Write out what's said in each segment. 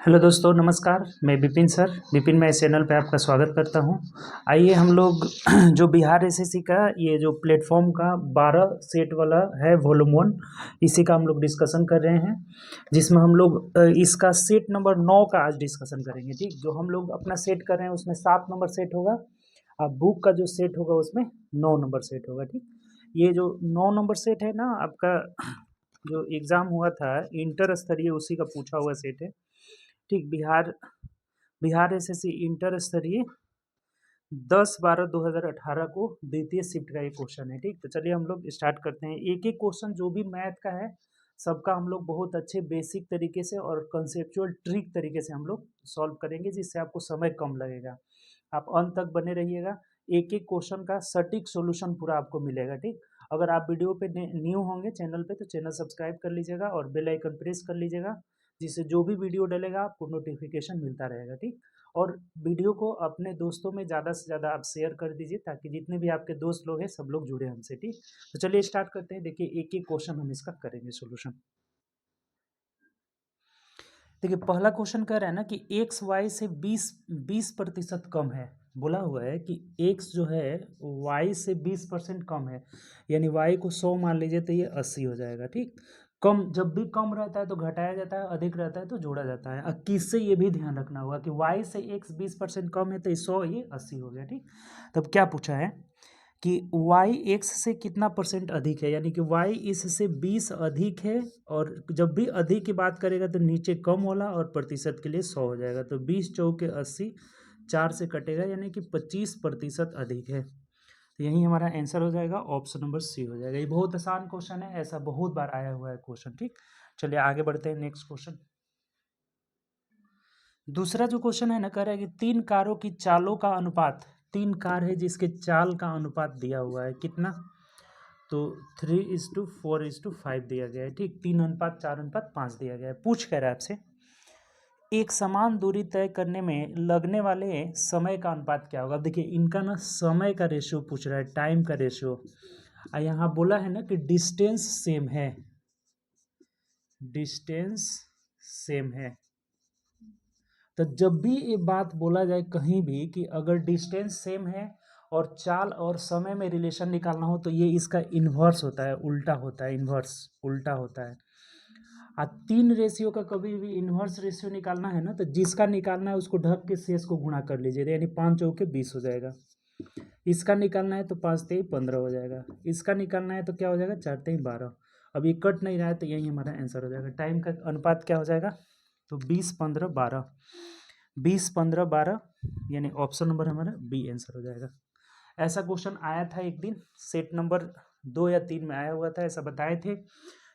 Hello दोस्तों, नमस्कार। मैं विपिन सर, विपिन मैं इस चैनल पे आपका स्वागत करता हूँ। आइए हम लोग जो बिहार एसएससी का ये जो प्लेटफॉर्म का 12 सेट वाला है वॉल्यूम 1, इसी का हम लोग डिस्कशन कर रहे हैं, जिसमें हम लोग इसका सेट नंबर 9 का आज डिस्कशन करेंगे। ठीक, जो हम लोग अपना सेट कर रहे हैं उसमें 7 नंबर सेट होगा, अब बुक का जो सेट होगा उसमें 9 नंबर सेट होगा। ठीक, ये जो 9 नंबर सेट है ना, आपका जो एग्ज़ाम हुआ था इंटर स्तरीय, उसी का पूछा हुआ सेट है। ठीक, बिहार बिहार एसएससी इंटर स्तरीय 10/12/2018 को द्वितीय शिफ्ट का ये क्वेश्चन है। ठीक, तो चलिए हम लोग स्टार्ट करते हैं। एक एक क्वेश्चन जो भी मैथ का है सबका हम लोग बहुत अच्छे बेसिक तरीके से और कंसेप्चुअल ट्रिक तरीके से हम लोग सॉल्व करेंगे, जिससे आपको समय कम लगेगा। आप अंत तक बने रहिएगा, एक एक क्वेश्चन का सटीक सॉल्यूशन पूरा आपको मिलेगा। ठीक, अगर आप वीडियो पे न्यू होंगे चैनल पे तो चैनल सब्सक्राइब कर लीजिएगा और बेल आइकन प्रेस कर लीजिएगा, जिससे जो भी वीडियो डलेगा आपको नोटिफिकेशन मिलता रहेगा। ठीक, और वीडियो को अपने दोस्तों में ज़्यादा से ज़्यादा आप शेयर कर दीजिए, ताकि जितने भी आपके दोस्त लोग हैं सब लोग जुड़े हमसे। ठीक, तो चलिए स्टार्ट करते हैं। देखिए एक एक क्वेश्चन हम इसका करेंगे सॉल्यूशन। देखिए पहला क्वेश्चन कह रहा है ना कि एक्स वाई से 20% कम है। बोला हुआ है कि एक्स जो है वाई से 20% कम है, यानी वाई को 100 मान लीजिए तो ये 80 हो जाएगा। ठीक, कम जब भी कम रहता है तो घटाया जाता है, अधिक रहता है तो जोड़ा जाता है। अब किससे ये भी ध्यान रखना होगा कि वाई से एक्स 20% कम है तो ये 100, ये 80 हो गया। ठीक, तब क्या पूछा है कि y x से कितना परसेंट अधिक है, यानी कि y इससे 20 अधिक है, और जब भी अधिक की बात करेगा तो नीचे कम वाला और प्रतिशत के लिए 100 हो जाएगा। तो 20 चौके 80, 4 से कटेगा, यानी कि 25% अधिक है। तो यही हमारा आंसर हो जाएगा, ऑप्शन नंबर सी हो जाएगा। ये बहुत आसान क्वेश्चन है, ऐसा बहुत बार आया हुआ है क्वेश्चन। ठीक, चलिए आगे बढ़ते हैं। नेक्स्ट क्वेश्चन, दूसरा जो क्वेश्चन है ना, कह रहा है कि 3 कारों की चालों का अनुपात, 3 कार है जिसके चाल का अनुपात दिया हुआ है कितना, तो 3:4:5 दिया गया है। ठीक, 3:4:5 दिया गया है। पूछ कह रहा है आपसे एक समान दूरी तय करने में लगने वाले समय का अनुपात क्या होगा। अब देखिए इनका ना समय का रेशियो पूछ रहा है, टाइम का रेशियो। यहाँ बोला है ना कि डिस्टेंस सेम है, डिस्टेंस सेम है। तो जब भी ये बात बोला जाए कहीं भी कि अगर डिस्टेंस सेम है और चाल और समय में रिलेशन निकालना हो, तो ये इसका इन्वर्स होता है, उल्टा होता है, इन्वर्स उल्टा होता है। 3 रेशियो का कभी भी इन्वर्स रेशियो निकालना है ना, तो जिसका निकालना है उसको ढक के शेष को गुणा कर लीजिए, यानी 5 चौके 20 हो जाएगा। इसका निकालना है तो 5 तेई 15 हो जाएगा। इसका निकालना है तो क्या हो जाएगा, 4 तेई 12। अब ये कट नहीं रहा है तो यही हमारा आंसर हो जाएगा। टाइम का अनुपात क्या हो जाएगा, तो 20-15-12, 20-15-12, यानी ऑप्शन नंबर हमारा बी आंसर हो जाएगा। ऐसा क्वेश्चन आया था एक दिन, सेट नंबर 2 या 3 में आया हुआ था। ऐसा बताए थे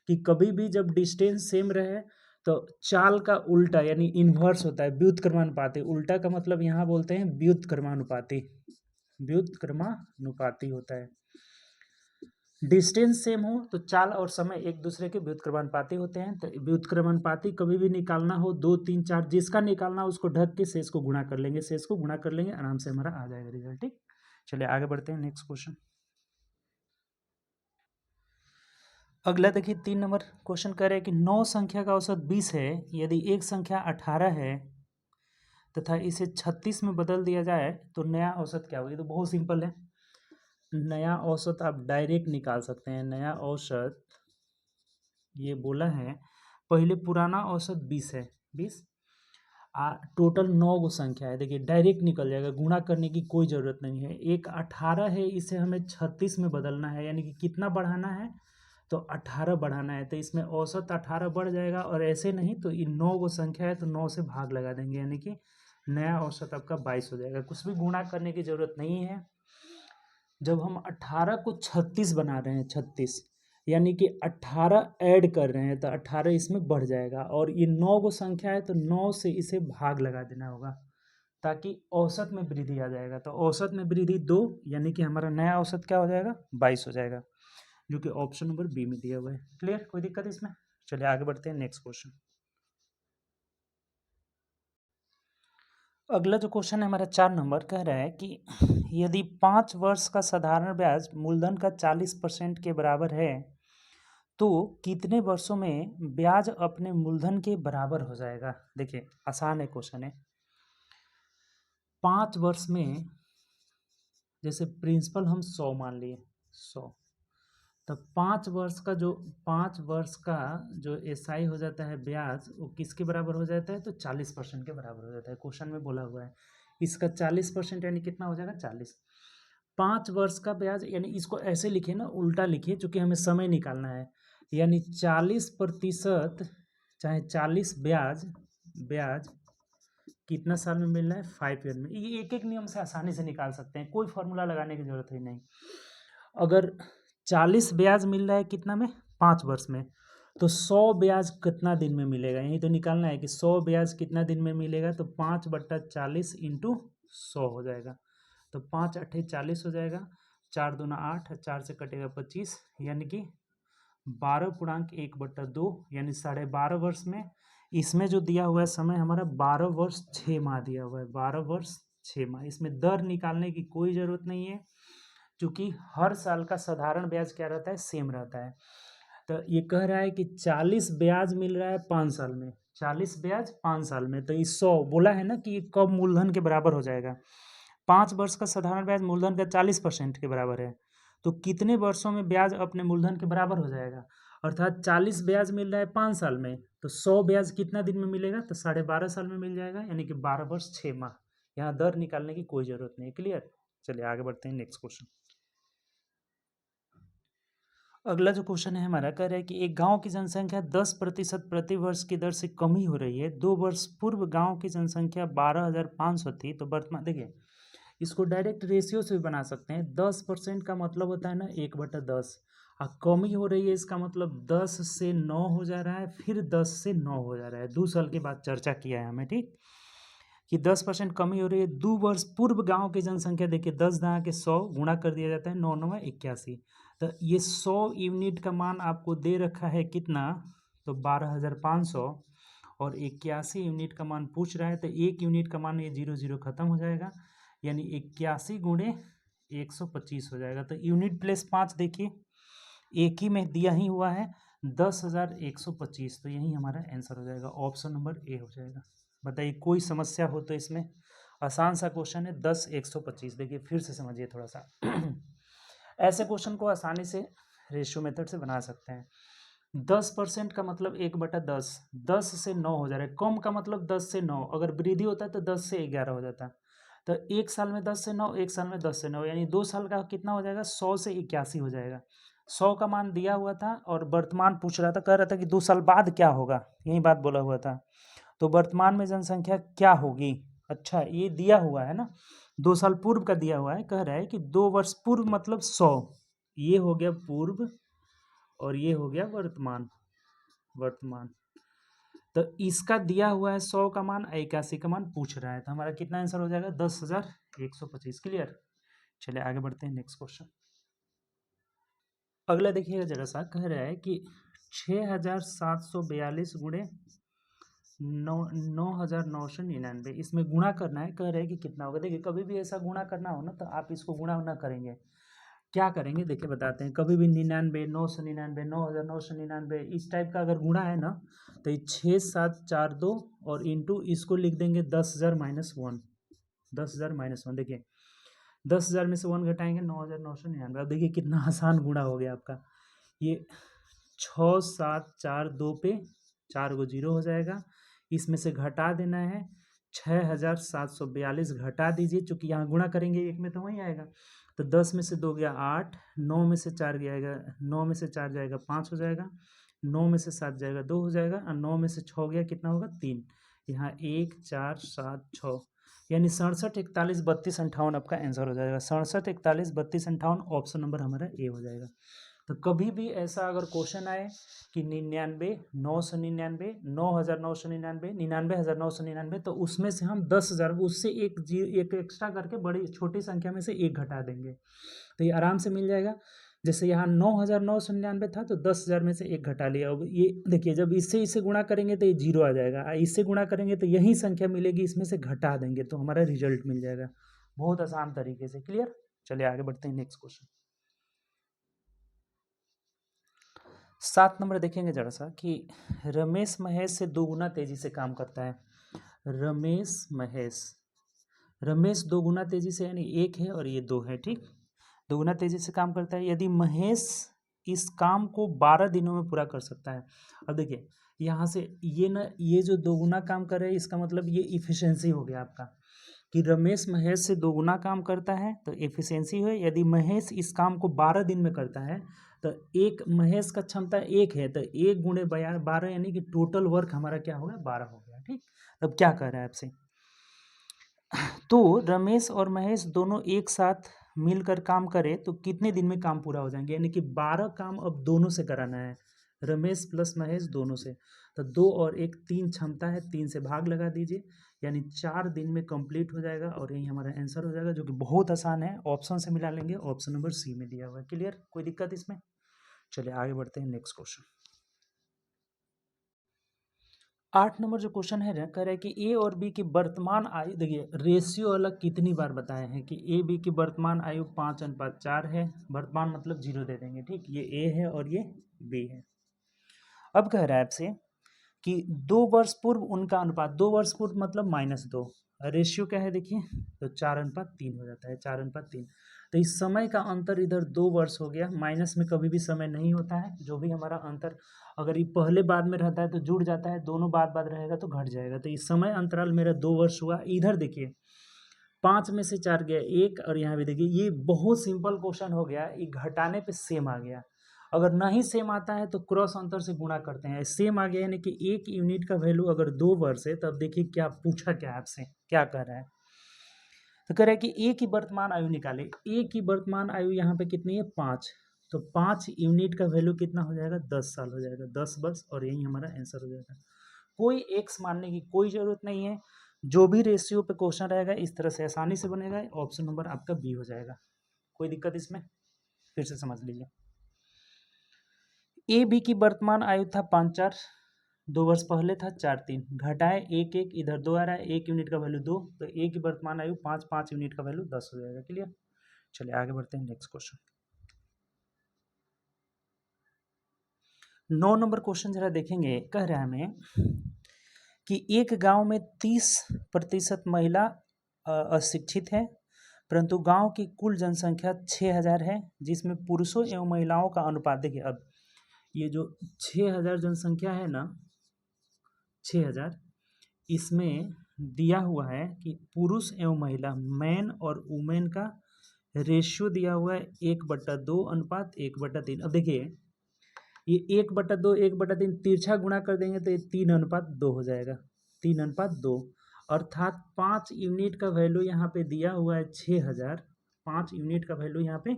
कि कभी भी जब डिस्टेंस सेम रहे तो चाल का उल्टा यानी इन्वर्स होता है, व्युत्क्रमानुपाती। उल्टा का मतलब यहाँ बोलते हैं व्युत्क्रमानुपाती, व्युत्क्रमानुपाती होता है। डिस्टेंस सेम हो तो चाल और समय एक दूसरे के व्युत्क्रमानुपाती होते हैं। तो व्युत्क्रमानुपाती कभी भी निकालना हो, 2 3 4 जिसका निकालना हो उसको ढक के शेष को गुणा कर लेंगे, शेष को गुणा कर लेंगे, आराम से हमारा आ जाएगा रिजल्ट। ठीक, चलिए आगे बढ़ते हैं। नेक्स्ट क्वेश्चन, अगला देखिए 3 नंबर क्वेश्चन कह रहे हैं कि 9 संख्या का औसत 20 है, यदि एक संख्या 18 है तथा इसे 36 में बदल दिया जाए तो नया औसत क्या होगी। तो बहुत सिंपल है, नया औसत आप डायरेक्ट निकाल सकते हैं। नया औसत ये बोला है, पहले पुराना औसत 20 है, 20 टोटल 9 गो संख्या है। देखिए डायरेक्ट निकल जाएगा, गुणा करने की कोई ज़रूरत नहीं है। एक 18 है, इसे हमें 36 में बदलना है, यानी कि कितना बढ़ाना है, तो 18 बढ़ाना है। तो इसमें औसत 18 बढ़ जाएगा, और ऐसे नहीं तो ये 9 गो संख्या है तो 9 से भाग लगा देंगे, यानी कि नया औसत आपका 22 हो जाएगा। कुछ भी गुणा करने की ज़रूरत नहीं है। जब हम 18 को 36 बना रहे हैं, 36 यानी कि 18 ऐड कर रहे हैं, तो 18 इसमें बढ़ जाएगा, और ये 9 गो संख्या है तो 9 से इसे भाग लगा देना होगा, ताकि औसत में वृद्धि आ जाएगा। तो औसत में वृद्धि 2, यानी कि हमारा नया औसत क्या हो जाएगा, 22 हो जाएगा, जो कि ऑप्शन नंबर बी में दिया हुआ है। क्लियर, कोई दिक्कत इसमें। चलिए आगे बढ़ते हैं। नेक्स्ट क्वेश्चन, अगला जो क्वेश्चन है हमारा 4 नंबर, कह रहा है कि यदि 5 वर्ष का साधारण ब्याज मूलधन का 40% के बराबर है तो कितने वर्षों में ब्याज अपने मूलधन के बराबर हो जाएगा? देखिए आसान है क्वेश्चन है। 5 वर्ष में जैसे प्रिंसिपल हम 100 मान लिए 100, तो 5 वर्ष का जो एसआई हो जाता है ब्याज वो किसके बराबर हो जाता है? तो 40% के बराबर हो जाता है। क्वेश्चन में बोला हुआ है इसका 40% यानी कितना हो जाएगा? 40। 5 वर्ष का ब्याज यानी इसको ऐसे लिखिए ना, उल्टा लिखिए, चूंकि हमें समय निकालना है। यानी 40% चाहे 40 ब्याज ब्याज कितना साल में मिल रहा है? 5 ईयर में। ये एक एक नियम से आसानी से निकाल सकते हैं, कोई फॉर्मूला लगाने की जरूरत ही नहीं। अगर 40 ब्याज मिल रहा है कितना में? 5 वर्ष में, तो 100 ब्याज कितना दिन में मिलेगा? यही तो निकालना है कि 100 ब्याज कितना दिन में मिलेगा। तो 5/40 इंटू 100 हो जाएगा। तो 5 अट्ठे 40 हो जाएगा, 4 दूना 8, 4 से कटेगा 25, यानी कि 12.1/2 यानी 12.5 वर्ष में। इसमें जो दिया हुआ है समय हमारा 12 वर्ष 6 माह दिया हुआ है, 12 वर्ष 6 माह। इसमें दर निकालने की कोई ज़रूरत नहीं है, क्योंकि हर साल का साधारण ब्याज क्या रहता है? सेम रहता है। तो ये कह रहा है कि 40 ब्याज मिल रहा है 5 साल में, 40 ब्याज 5 साल में, तो ये 100 बोला है ना कि ये कब मूलधन के बराबर हो जाएगा? 5 वर्ष का साधारण ब्याज मूलधन का 40% के बराबर है, तो कितने वर्षों में ब्याज अपने मूलधन के बराबर हो जाएगा? अर्थात 40 ब्याज मिल रहा है 5 साल में, तो 100 ब्याज कितना दिन में मिलेगा? तो 12.5 साल में मिल जाएगा, यानी कि 12 वर्ष 6 माह। यहाँ दर निकालने की कोई जरूरत नहीं। क्लियर? चलिए आगे बढ़ते हैं नेक्स्ट क्वेश्चन। अगला जो क्वेश्चन है हमारा, कह रहा है कि एक गांव की जनसंख्या 10% प्रति वर्ष की दर से कम ही हो रही है। 2 वर्ष पूर्व गांव की जनसंख्या 12,500 थी, तो वर्तमान, देखिए इसको डायरेक्ट रेशियो से भी बना सकते हैं। 10% का मतलब होता है ना 1/10, और कमी हो रही है इसका मतलब 10 से 9 हो जा रहा है, फिर 10 से 9 हो जा रहा है। 2 साल के बाद चर्चा किया है हमें, ठीक, कि 10% कमी हो रही है। 2 वर्ष पूर्व गांव की जनसंख्या, देखिए 10 दाँ के 100 गुणा कर दिया जाता है, 9 9 81, तो ये 100 यूनिट का मान आपको दे रखा है कितना? तो 12,500, और 81 यूनिट का मान पूछ रहा है, तो 1 यूनिट का मान ये 0 0 खत्म हो जाएगा, यानी 81 गुणे 125 हो जाएगा। तो यूनिट प्लस 5 देखिए एक ही में दिया ही हुआ है, 10,125, तो यही हमारा आंसर हो जाएगा, ऑप्शन नंबर ए हो जाएगा। बताइए कोई समस्या हो तो इसमें? आसान सा क्वेश्चन है, 10,125। देखिए फिर से समझिए थोड़ा सा। ऐसे क्वेश्चन को आसानी से रेशियो मेथड से बना सकते हैं। 10% का मतलब 1/10, 10 से 9 हो जा रहा है। कम का मतलब 10 से 9, अगर वृद्धि होता है तो 10 से 11 हो जाता है। तो एक साल में 10 से 9, एक साल में 10 से 9, यानी 2 साल का कितना हो जाएगा? 100 से 81 हो जाएगा। 100 का मान दिया हुआ था और वर्तमान पूछ रहा था, कह रहा था कि 2 साल बाद क्या होगा, यही बात बोला हुआ था। तो वर्तमान में जनसंख्या क्या होगी? अच्छा ये दिया हुआ है ना, 2 साल पूर्व का दिया हुआ है, कह रहा है कि 2 वर्ष पूर्व मतलब 100, ये हो गया पूर्व और ये हो गया वर्तमान। वर्तमान, तो इसका दिया हुआ है 100 का मान, 81 का मान पूछ रहा है, तो हमारा कितना आंसर हो जाएगा? 10,125। क्लियर? चलिए आगे बढ़ते हैं नेक्स्ट क्वेश्चन। अगला देखिएगा जरा सा, कह रहा है कि 6,742 गुणे 9,999, इसमें गुणा करना है। कह रहे हैं कि कितना होगा? देखिए कभी भी ऐसा गुणा करना हो ना, तो आप इसको गुणा ना करेंगे, क्या करेंगे देखिए बताते हैं। कभी भी 99, 999, 9,999 इस टाइप का अगर गुणा है ना, तो ये 6,742 और इंटू इसको लिख देंगे 10,000 माइनस 1, 10,000 माइनस 1। देखिए 10,000 में से 1 घटाएंगे, 9,999। अब देखिए कितना आसान गुणा हो गया आपका। ये 6,742 पे 4 गो जीरो हो जाएगा, इसमें से घटा देना है 6,742 घटा दीजिए, चूंकि यहाँ गुणा करेंगे एक में तो वही आएगा। तो 10 में से 2 गया 8, 9 में से 4 जाएगा, 9 में से 4 जाएगा 5 हो जाएगा, 9 में से 7 जाएगा 2 हो जाएगा, और 9 में से 6 गया कितना होगा? 3। यहाँ 1 4 7 6, यानी 67 41 32 58 आपका आंसर हो जाएगा। 67 41 32 58 ऑप्शन नंबर हमारा ए हो जाएगा। तो कभी भी ऐसा अगर क्वेश्चन आए कि 99 999 9,999 99,999, तो उसमें से हम 10,000 उससे एक एक्स्ट्रा करके बड़ी छोटी संख्या में से एक घटा देंगे, तो ये आराम से मिल जाएगा। जैसे यहाँ 9,999 था, तो 10,000 में से एक घटा लिया। अब ये देखिए जब इससे गुणा करेंगे तो ये जीरो आ जाएगा, इससे गुणा करेंगे तो यही संख्या मिलेगी, इसमें से घटा देंगे तो हमारा रिजल्ट मिल जाएगा। बहुत आसान तरीके से। क्लियर? चलिए आगे बढ़ते हैं नेक्स्ट क्वेश्चन। 7 नंबर देखेंगे जरा सा कि रमेश महेश से 2 गुना तेजी से काम करता है। रमेश 2 गुना तेजी से, यानी 1 है और ये 2 है, ठीक। 2 गुना तेजी से काम करता है। यदि महेश इस काम को 12 दिनों में पूरा कर सकता है। अब देखिए यहाँ से ये जो 2 गुना काम कर रहे हैं, इसका मतलब ये इफिशियंसी हो गया आपका, कि रमेश महेश से 2 गुना काम करता है तो एफिशिएंसी है। यदि महेश इस काम को 12 दिन में करता है तो एक महेश का क्षमता 1 है, तो 1 गुणे 12 यानी कि टोटल वर्क हमारा क्या हो गया, 12 हो गया, ठीक। अब क्या कह रहा है आपसे, तो रमेश और महेश दोनों एक साथ मिलकर काम करें तो कितने दिन में काम पूरा हो जाएंगे, यानी कि 12 काम अब दोनों से कराना है, रमेश प्लस महेश दोनों से। तो 2 और 1 3 क्षमता है, 3 से भाग लगा दीजिए, यानी 4 दिन में कंप्लीट हो जाएगा और यही हमारा आंसर हो जाएगा, जो कि बहुत आसान है। ऑप्शन से मिला लेंगे, ऑप्शन नंबर सी में दिया हुआ है। क्लियर, कोई दिक्कत इसमें? चलिए आगे बढ़ते हैं नेक्स्ट क्वेश्चन। 8 नंबर जो क्वेश्चन है कह रहा है कि ए और बी की वर्तमान आयु, देखिए रेशियो अलग कितनी बार बताए हैं कि ए बी की वर्तमान आयु 5:4 है। वर्तमान मतलब 0 दे देंगे, ठीक। ये ए है और ये बी है। अब कह रहा है आपसे कि 2 वर्ष पूर्व उनका अनुपात, 2 वर्ष पूर्व मतलब -2, रेशियो क्या है देखिए, तो 4:3 हो जाता है, 4:3। तो इस समय का अंतर इधर 2 वर्ष हो गया। माइनस में कभी भी समय नहीं होता है, जो भी हमारा अंतर अगर ये पहले बाद में रहता है तो जुड़ जाता है, दोनों बाद बाद रहेगा तो घट जाएगा। तो इस समय अंतराल मेरा 2 वर्ष हुआ। इधर देखिए 5 में से 4 गया 1, और यहाँ भी देखिए ये बहुत सिंपल क्वेश्चन हो गया, ये घटाने पे सेम आ गया। अगर नहीं सेम आता है तो क्रॉस अंतर से गुणा करते हैं, सेम आ गया यानी कि 1 यूनिट का वैल्यू अगर 2 वर्ष है, तब देखिए क्या पूछा, क्या आपसे क्या कह रहा है, तो कह रहा है कि ए की वर्तमान आयु निकाले। ए की वर्तमान आयु यहाँ पे कितनी है, 5। तो 5 यूनिट का वैल्यू कितना हो जाएगा, 10 साल हो जाएगा, 10 बस, और यही हमारा आंसर हो जाएगा। कोई एक्स मानने की कोई जरूरत नहीं है, जो भी रेशियो पे क्वेश्चन रहेगा इस तरह से आसानी से बनेगा। ऑप्शन नंबर आपका बी हो जाएगा। कोई दिक्कत इसमें? फिर से समझ लीजिए, ए बी की वर्तमान आयु था 5:4, 2 वर्ष पहले था 4:3, घटाए 1:1, इधर 2 आ रहा है, 1 यूनिट का वैल्यू 2, तो ए की वर्तमान आयु 5, 5 यूनिट का वैल्यू 10 हो जाएगा। क्लियर, चलिए आगे बढ़ते हैं नेक्स्ट क्वेश्चन। 9 नंबर क्वेश्चन जरा देखेंगे, कह रहा है हमें कि एक गांव में 30% महिला अशिक्षित है, परंतु गांव की कुल जनसंख्या 6000 है, जिसमें पुरुषों एवं महिलाओं का अनुपात, देखिए अब ये जो 6000 जनसंख्या है ना, 6000, इसमें दिया हुआ है कि पुरुष एवं महिला, मैन और वुमेन का रेशियो दिया हुआ है 1/2 अनुपात 1/3। अब देखिए ये 1/2 1/3 तिरछा गुणा कर देंगे तो ये 3:2 हो जाएगा, 3:2, अर्थात 5 यूनिट का वैल्यू यहाँ पे दिया हुआ है 6000, 5 यूनिट का वैल्यू यहाँ पे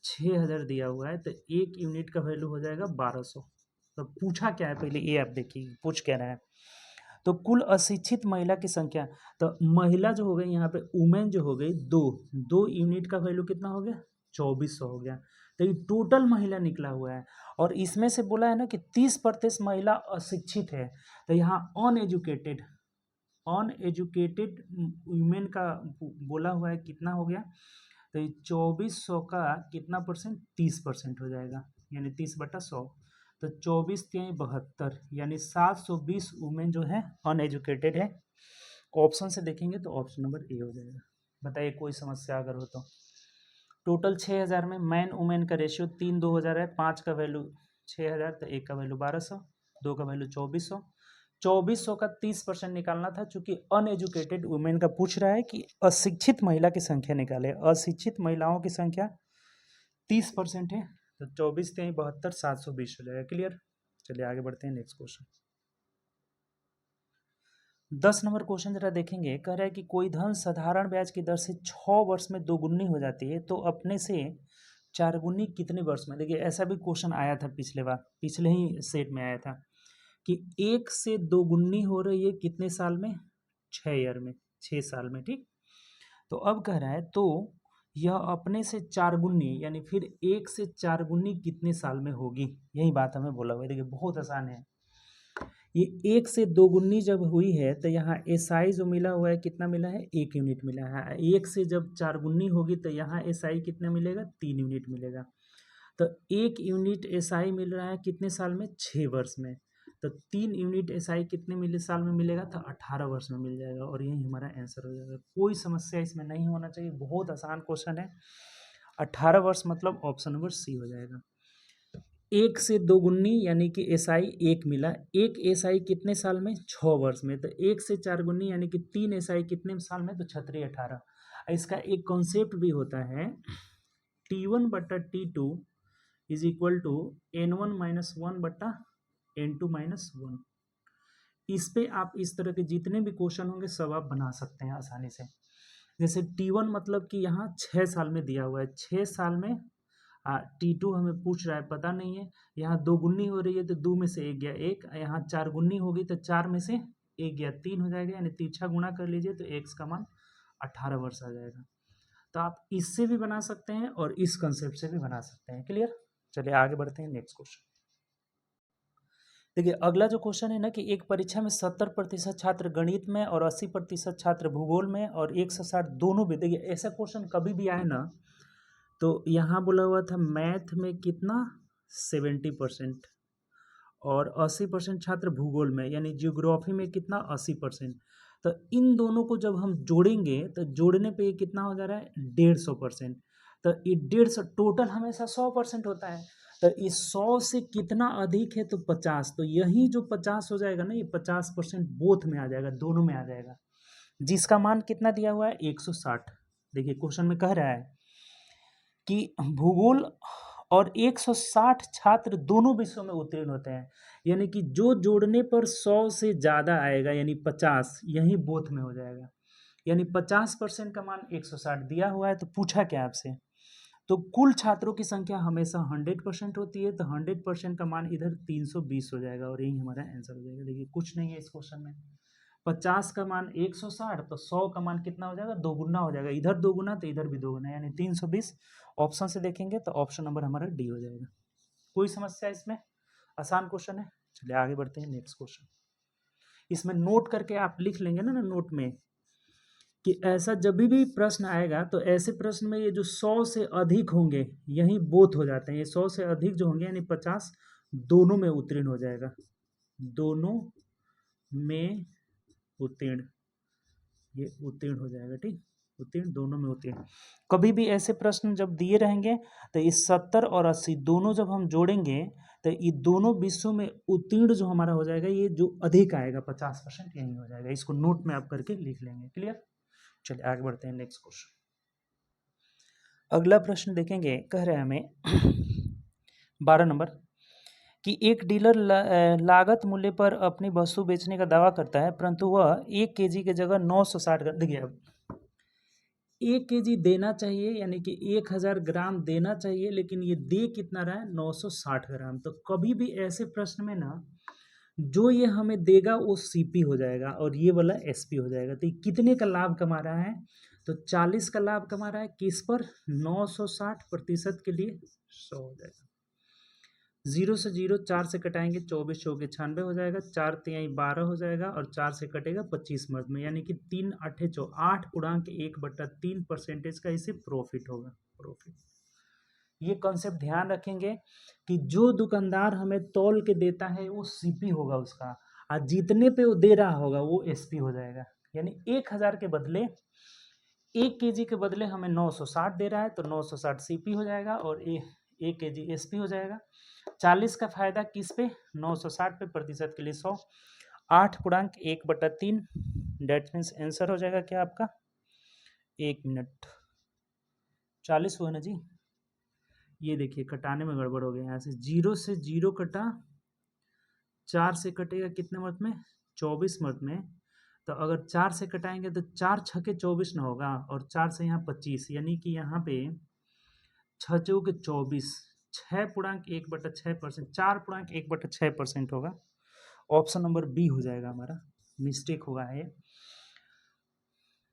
6000 दिया हुआ है, तो 1 यूनिट का वैल्यू हो जाएगा 1200। तो पूछा क्या है पहले ये आप देखिए, पूछ क्या रहा है, तो कुल अशिक्षित महिला की संख्या, तो महिला जो हो गई यहाँ पे वुमेन जो हो गई 2 यूनिट का वैल्यू कितना हो गया, 2400 हो गया। तो ये टोटल महिला निकला हुआ है, और इसमें से बोला है ना कि 30% महिला अशिक्षित है, तो यहाँ अनएजुकेटेड वुमेन का बोला हुआ है, कितना हो गया, तो ये 2400 का कितना परसेंट, 30% हो जाएगा, यानी 30/100। तो 24×3 = 72, यानी 720 वुमेन जो है अनएजुकेटेड है। ऑप्शन से देखेंगे तो ऑप्शन नंबर ए हो जाएगा। बताइए कोई समस्या अगर हो तो। टोटल 6000 में मैन वुमेन का रेशियो 3:2 हो जा रहा है, 5 का वैल्यू 6000, तो 1 का वैल्यू 1200, 2 का वैल्यू 2400। 2400 का 30% निकालना था, चूंकि अनएजुकेटेड वुमेन का पूछ रहा है कि अशिक्षित महिला की संख्या निकाले, अशिक्षित महिलाओं की संख्या 30% है, तो 24×3 = 72, 720 हो जाएगा। क्लियर, चलिए आगे बढ़ते हैं नेक्स्ट क्वेश्चन। 10 नंबर क्वेश्चन जरा देखेंगे, कह रहा है कि कोई धन साधारण ब्याज की दर से 6 वर्ष में 2 गुनी हो जाती है, तो अपने से 4 गुनी कितने वर्ष में। देखिए ऐसा भी क्वेश्चन आया था पिछले बार, पिछले ही सेट में आया था कि 1 से 2 गुनी हो रही है कितने साल में, 6 ईयर में, 6 साल में, ठीक। तो अब कह रहा है तो यह अपने से 4 गुनी, यानी फिर 1 से 4 गुनी कितने साल में होगी, यही बात हमें बोला हुआ है। देखिए बहुत आसान है, ये 1 से 2 गुनी जब हुई है तो यहाँ एसआई जो मिला हुआ है कितना मिला है, 1 यूनिट मिला है। 1 से जब 4 गुनी होगी तो यहाँ एसआई कितना मिलेगा, 3 यूनिट मिलेगा। तो 1 यूनिट एसआई मिल रहा है कितने साल में? 6 वर्ष में। तो 3 यूनिट एसआई कितने साल में मिलेगा? तो 18 वर्ष में मिल जाएगा और यही हमारा आंसर हो जाएगा। कोई समस्या इसमें नहीं होना चाहिए, बहुत आसान क्वेश्चन है। 18 वर्ष मतलब ऑप्शन नंबर सी हो जाएगा। 1 से 2 गुनी यानी कि एसआई 1 मिला, 1 एसआई कितने साल में? 6 वर्ष में। तो 1 से 4 गुनी यानी कि 3 एसआई कितने साल में? तो 36 18। इसका एक कॉन्सेप्ट भी होता है T1 बटा T2 is equal to N1 minus 1 बटा N2 माइनस 1। इस पे आप इस तरह के जितने भी क्वेश्चन होंगे सब आप बना सकते हैं आसानी से। जैसे T1 मतलब कि यहाँ 6 साल में दिया हुआ है, 6 साल में T2 हमें पूछ रहा है, पता नहीं है। यहाँ 2 गुनी हो रही है तो 2 में से 1 गया 1, यहाँ 4 गुनी होगी तो 4 में से 1 गया 3 हो जाएगा, यानी तिरछा गुणा कर लीजिए तो x का मान 18 वर्ष आ जाएगा। तो आप इससे भी बना सकते हैं और इस कंसेप्ट से भी बना सकते हैं। क्लियर? चलिए आगे बढ़ते हैं नेक्स्ट क्वेश्चन। देखिए अगला जो क्वेश्चन है ना कि एक परीक्षा में 70% छात्र गणित में और 80% छात्र भूगोल में और 160 दोनों भी। देखिए ऐसा क्वेश्चन कभी भी आए ना तो यहाँ बोला हुआ था मैथ में कितना 70% और 80% छात्र भूगोल में, यानी जियोग्राफी में कितना 80%। तो इन दोनों को जब हम जोड़ेंगे तो जोड़ने पे ये कितना हो जा रहा है 150%। तो ये 150 टोटल हमेशा 100% होता है। तो इस 100 से कितना अधिक है? तो 50। तो यही जो 50 हो जाएगा ना, ये 50% बोथ में आ जाएगा, दोनों में आ जाएगा, जिसका मान कितना दिया हुआ है 160। देखिए क्वेश्चन में कह रहा है कि भूगोल और 160 छात्र दोनों विषयों में उत्तीर्ण होते हैं, यानी कि जो जोड़ने पर 100 से ज़्यादा आएगा यानी 50, यही बोथ में हो जाएगा। यानी 50% का मान 160 दिया हुआ है। तो पूछा क्या आपसे? तो कुल छात्रों की संख्या हमेशा 100% होती है, तो 100% का मान इधर 320 हो जाएगा और यही हमारा आंसर हो जाएगा। देखिए कुछ नहीं है इस क्वेश्चन में। 50 का मान 160 तो 100 का मान कितना हो जाएगा? 2 गुना हो जाएगा, इधर 2 गुना तो इधर भी 2 गुना, यानी 320। ऑप्शन से देखेंगे तो ऑप्शन नंबर हमारा डी हो जाएगा। कोई समस्या इसमें? आसान क्वेश्चन है। चलिए आगे बढ़ते हैं नेक्स्ट क्वेश्चन। इसमें नोट करके आप लिख लेंगे ना नोट में कि ऐसा जब भी प्रश्न आएगा तो ऐसे प्रश्न में ये जो 100 से अधिक होंगे यही बोथ हो जाते हैं। ये 100 से अधिक जो होंगे यानी 50 दोनों में उत्तीर्ण हो जाएगा, दोनों में उत्तीर्ण, ये उत्तीर्ण हो जाएगा। ठीक, उत्तीर्ण, दोनों में उत्तीर्ण। कभी भी ऐसे प्रश्न जब दिए रहेंगे तो इस 70 और 80 दोनों जब हम जोड़ेंगे तो ये दोनों विषयों में उत्तीर्ण जो हमारा हो जाएगा, ये जो अधिक आएगा 50% यही हो जाएगा। इसको नोट में आप करके लिख लेंगे। क्लियर? चलिए आगे बढ़ते हैं नेक्स्ट क्वेश्चन। अगला प्रश्न देखेंगे, कह रहे हैं हमें 12 नंबर कि एक डीलर लागत मूल्य पर अपनी वस्तु बेचने का दावा करता है, परंतु वह 1 केजी की जगह 960 ग्राम, देखिए अब 1 केजी देना चाहिए यानी कि 1000 ग्राम देना चाहिए, लेकिन ये दे कितना रहा है 960 ग्राम। तो कभी भी ऐसे प्रश्न में ना जो ये हमें देगा वो सीपी हो जाएगा और ये वाला एसपी हो जाएगा। तो ये कितने का लाभ कमा रहा है? तो 40 का लाभ कमा रहा है, किस पर? 960% के लिए 100 हो जाएगा। 0 से 0 4 से कटाएंगे 24 चौके 96 हो जाएगा, 4 तिहाई 12 हो जाएगा और 4 से कटेगा 25 मर्द में, यानी कि 3 8 8.1/3% का इसे प्रॉफिट होगा। प्रॉफिट, ये कॉन्सेप्ट ध्यान रखेंगे कि जो दुकानदार हमें तौल के देता है वो सीपी होगा उसका, और जितने पे वो दे रहा होगा वो एसपी हो जाएगा। यानी 1000 के बदले 1 केजी के बदले हमें 960 दे रहा है तो 960 सीपी हो जाएगा और 1 केजी एसपी हो जाएगा। 40 का फायदा किस पे? 960 पे, प्रतिशत के लिए 100, 8.1/3। डेट मीन्स आंसर हो जाएगा क्या आपका? 1 मिनट 40 हुआ ना जी। ये देखिए कटाने में गड़बड़ हो गया, यहाँ से 0 से 0 कटा, 4 से कटेगा कितने मर्द में? 24 मर्द में। तो अगर 4 से कटाएंगे तो 4 छके 24 ना होगा और 4 से यहाँ 25, यानी कि यहाँ पे 6 चौके 24, 6.1/6%, 4.1/6% होगा। ऑप्शन नंबर बी हो जाएगा हमारा, मिस्टेक होगा है।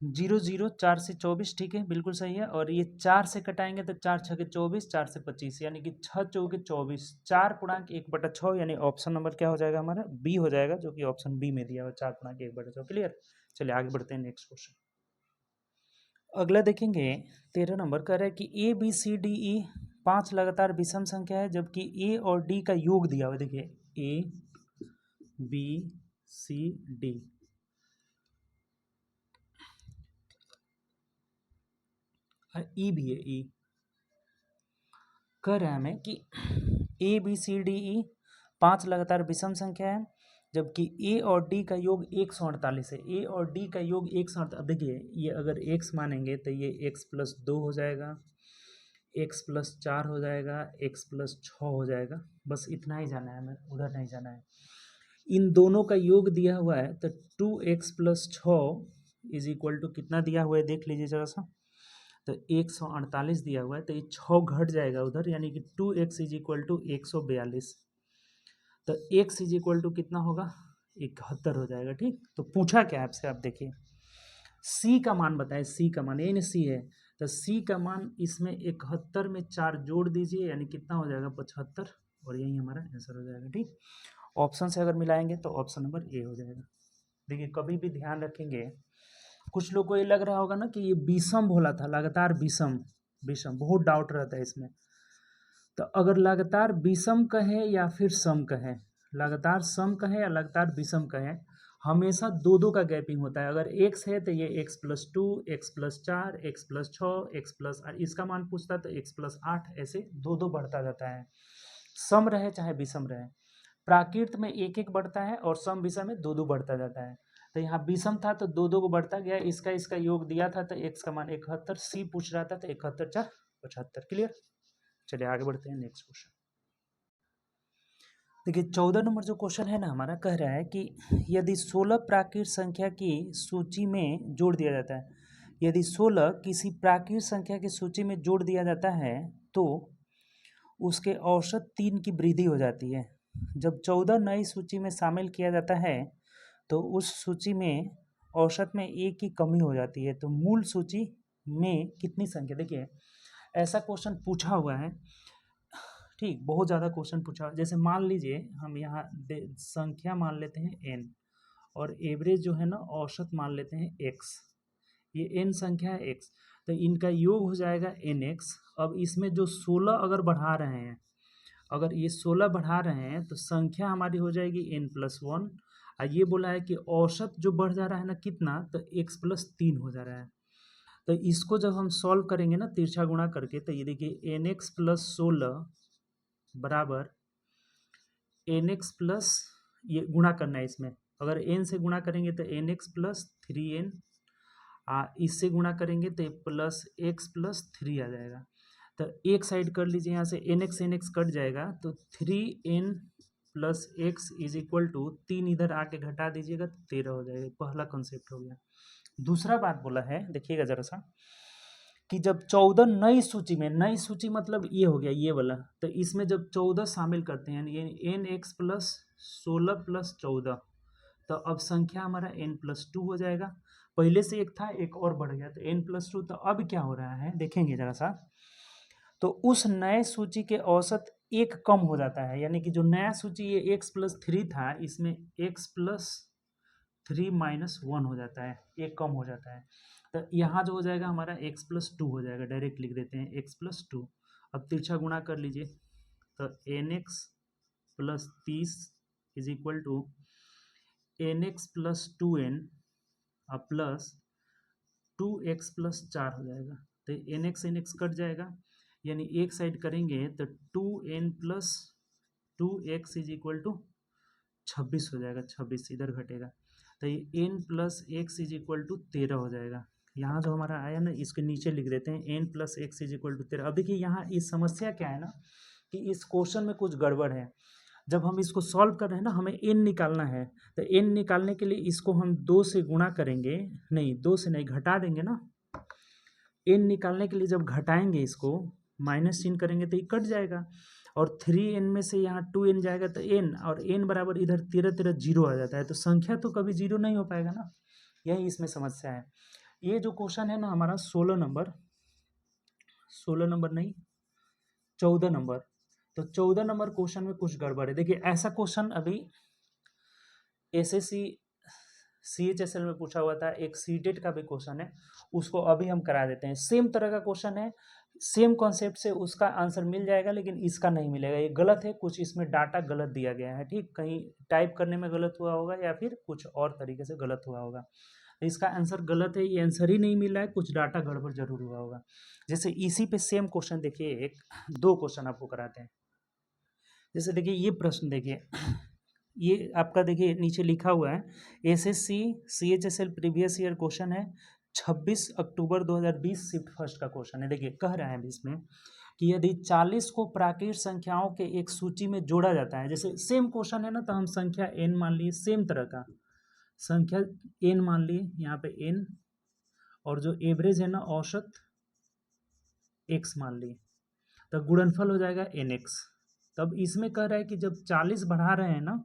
0 0 4 से 24, ठीक है बिल्कुल सही है। और ये 4 से कटाएंगे तो 4 छके 24, 4 से 25, यानी कि 6 चौके 24, 4.1/6, यानी ऑप्शन नंबर क्या हो जाएगा हमारा? बी हो जाएगा, जो कि ऑप्शन बी में दिया हुआ 4.1/6। क्लियर? चलिए आगे बढ़ते हैं नेक्स्ट क्वेश्चन। अगला देखेंगे 13 नंबर, कह रहा है कि A B C D E 5 लगातार विषम संख्या है जबकि ए और डी का योग दिया हुआ है। देखिए ए बी सी डी, ई भी है, ई कह रहे हैं हमें कि A B C D E 5 लगातार विषम संख्या है जबकि ए और डी का योग 148 है। ए और डी का योग 148, देखिए ये अगर x मानेंगे तो ये x+2 हो जाएगा, x+4 हो जाएगा, x+6 हो जाएगा। बस इतना ही जाना है हमें, उधर नहीं जाना है। इन दोनों का योग दिया हुआ है तो 2x+6 इज इक्वल टू कितना दिया हुआ है देख लीजिए जरा सा। तो 148 दिया हुआ है तो ये 6 घट जाएगा उधर, यानी कि 2x इज इक्वल टू 142। तो x इज इक्वल टू कितना होगा, 71 हो जाएगा। ठीक, तो पूछा क्या आपसे, आप देखिए c का मान बताए, c का मान, ये c है तो c का मान इसमें 71 में 4 जोड़ दीजिए, यानी कितना हो जाएगा 75, और यही हमारा आंसर हो जाएगा। ठीक, ऑप्शन से अगर मिलाएंगे तो ऑप्शन नंबर ए हो जाएगा। देखिए कभी भी ध्यान रखेंगे, कुछ लोग को ये लग रहा होगा ना कि ये विषम बोला था, लगातार विषम, विषम बहुत डाउट रहता है इसमें। तो अगर लगातार विषम कहें या फिर सम कहें, लगातार सम कहें या लगातार विषम कहें, हमेशा दो दो का गैपिंग होता है। अगर x है तो ये x+2, x+4, x+6, x+8, इसका मान पूछता तो x+8, ऐसे दो दो बढ़ता जाता है, सम रहे चाहे विषम रहे। प्राकृत में एक एक बढ़ता है और सम विषम में दो दो बढ़ता जाता है। तो यहाँ विषम था तो दो दो को बढ़ता गया, इसका योग दिया था तो x का मान 71, सी पूछ रहा था तो 71 4 75। क्लियर, चलिए आगे बढ़ते हैं नेक्स्ट क्वेश्चन। देखिए 14 नंबर जो क्वेश्चन है ना हमारा, कह रहा है कि यदि 16 प्राकृत संख्या की सूची में जोड़ दिया जाता है, यदि 16 किसी प्राकृत संख्या की सूची में जोड़ दिया जाता है तो उसके औसत 3 की वृद्धि हो जाती है। जब 14 नई सूची में शामिल किया जाता है तो उस सूची में औसत में 1 की कमी हो जाती है। तो मूल सूची में कितनी संख्या, देखिए ऐसा क्वेश्चन पूछा हुआ है। ठीक, बहुत ज़्यादा क्वेश्चन पूछा, जैसे मान लीजिए हम यहाँ संख्या मान लेते हैं n और एवरेज जो है ना औसत मान लेते हैं x, ये n संख्या है x, तो इनका योग हो जाएगा nx। अब इसमें जो 16 अगर बढ़ा रहे हैं, अगर ये 16 बढ़ा रहे हैं तो संख्या हमारी हो जाएगी n+1, और ये बोला है कि औसत जो बढ़ जा रहा है ना कितना, तो x+3 हो जा रहा है। तो इसको जब हम सॉल्व करेंगे ना तिरछा गुणा करके, तो ये देखिए nx+16 बराबर nx+ ये गुणा करना है इसमें, अगर n से गुणा करेंगे तो nx+3n, इससे गुणा करेंगे तो +x+3 आ जाएगा। तो एक साइड कर लीजिए, यहाँ से nx कट जाएगा तो 3n+x इज इक्वल टू 3 इधर आके घटा दीजिएगा तो 13 हो जाएगा। पहला कॉन्सेप्ट हो गया। दूसरा बात बोला है, देखिएगा जरा सा, कि जब 14 नई सूची में, नई सूची मतलब ये हो गया ये वाला, तो इसमें जब 14 शामिल करते हैं ये nx+16+14, तो अब संख्या हमारा n+2 हो जाएगा। पहले से एक था, एक और बढ़ गया तो n+2। तो अब क्या हो रहा है देखेंगे जरा सा, तो उस नए सूची के औसत एक कम हो जाता है, यानी कि जो नया सूची ये x+3 था, इसमें x+3 -1 हो जाता है, एक कम हो जाता है। तो यहाँ जो हो जाएगा हमारा x+2 हो जाएगा, डायरेक्ट लिख देते हैं x+2। अब तिरछा गुणा कर लीजिए तो nx+30 is equal to nx+2n plus 2x+4 हो जाएगा। तो nx कट जाएगा, यानी एक साइड करेंगे तो 2n+2x इज इक्वल टू 26 हो जाएगा, 26 इधर घटेगा तो ये n+x इज इक्वल टू 13 हो जाएगा। यहाँ जो हमारा आया ना इसके नीचे लिख देते हैं n+x इज इक्वल टू 13। अब देखिए यहाँ इस समस्या क्या है ना कि इस क्वेश्चन में कुछ गड़बड़ है। जब हम इसको सॉल्व कर रहे हैं ना, हमें n निकालना है, तो n निकालने के लिए इसको हम 2 से गुणा करेंगे, नहीं 2 से नहीं घटा देंगे ना। n निकालने के लिए जब घटाएंगे इसको, माइनस चिन्ह करेंगे तो ये कट जाएगा, और 3n में से यहाँ 2n जाएगा तो n, और n बराबर इधर 13 13 0 आ जाता है, तो संख्या तो कभी 0 नहीं हो पाएगा ना, यही इसमें समस्या है। ये जो क्वेश्चन है ना हमारा 16 नंबर नहीं 14 नंबर, तो 14 नंबर क्वेश्चन में कुछ गड़बड़ है। देखिए ऐसा क्वेश्चन अभी एसएससी CHSL में पूछा हुआ था, एक सीटेट का भी क्वेश्चन है, उसको अभी हम करा देते हैं। सेम तरह का क्वेश्चन है, सेम कॉन्सेप्ट से उसका आंसर मिल जाएगा, लेकिन इसका नहीं मिलेगा, ये गलत है, कुछ इसमें डाटा गलत दिया गया है, ठीक, कहीं टाइप करने में गलत हुआ होगा या फिर कुछ और तरीके से गलत हुआ होगा, तो इसका आंसर गलत है, ये आंसर ही नहीं मिला है, कुछ डाटा गड़बड़ जरूर हुआ होगा। जैसे इसी पे सेम क्वेश्चन देखिए, एक दो क्वेश्चन आपको कराते हैं। जैसे देखिए ये प्रश्न देखिए, ये आपका देखिए नीचे लिखा हुआ है, SSC CHSL previous year question है, 26 अक्टूबर 2020 शिफ्ट फर्स्ट का क्वेश्चन है। देखिए कह रहा है अभी इसमें कि यदि 40 को प्राकृत संख्याओं के एक सूची में जोड़ा जाता है, जैसे सेम क्वेश्चन है ना, तो हम संख्या n मान लिए, सेम तरह का संख्या n मान लिए, यहाँ पे n, और जो एवरेज है ना औसत x मान लिए, तो गुणनफल हो जाएगा nx। तब इसमें कह रहा है कि जब 40 बढ़ा रहे हैं ना,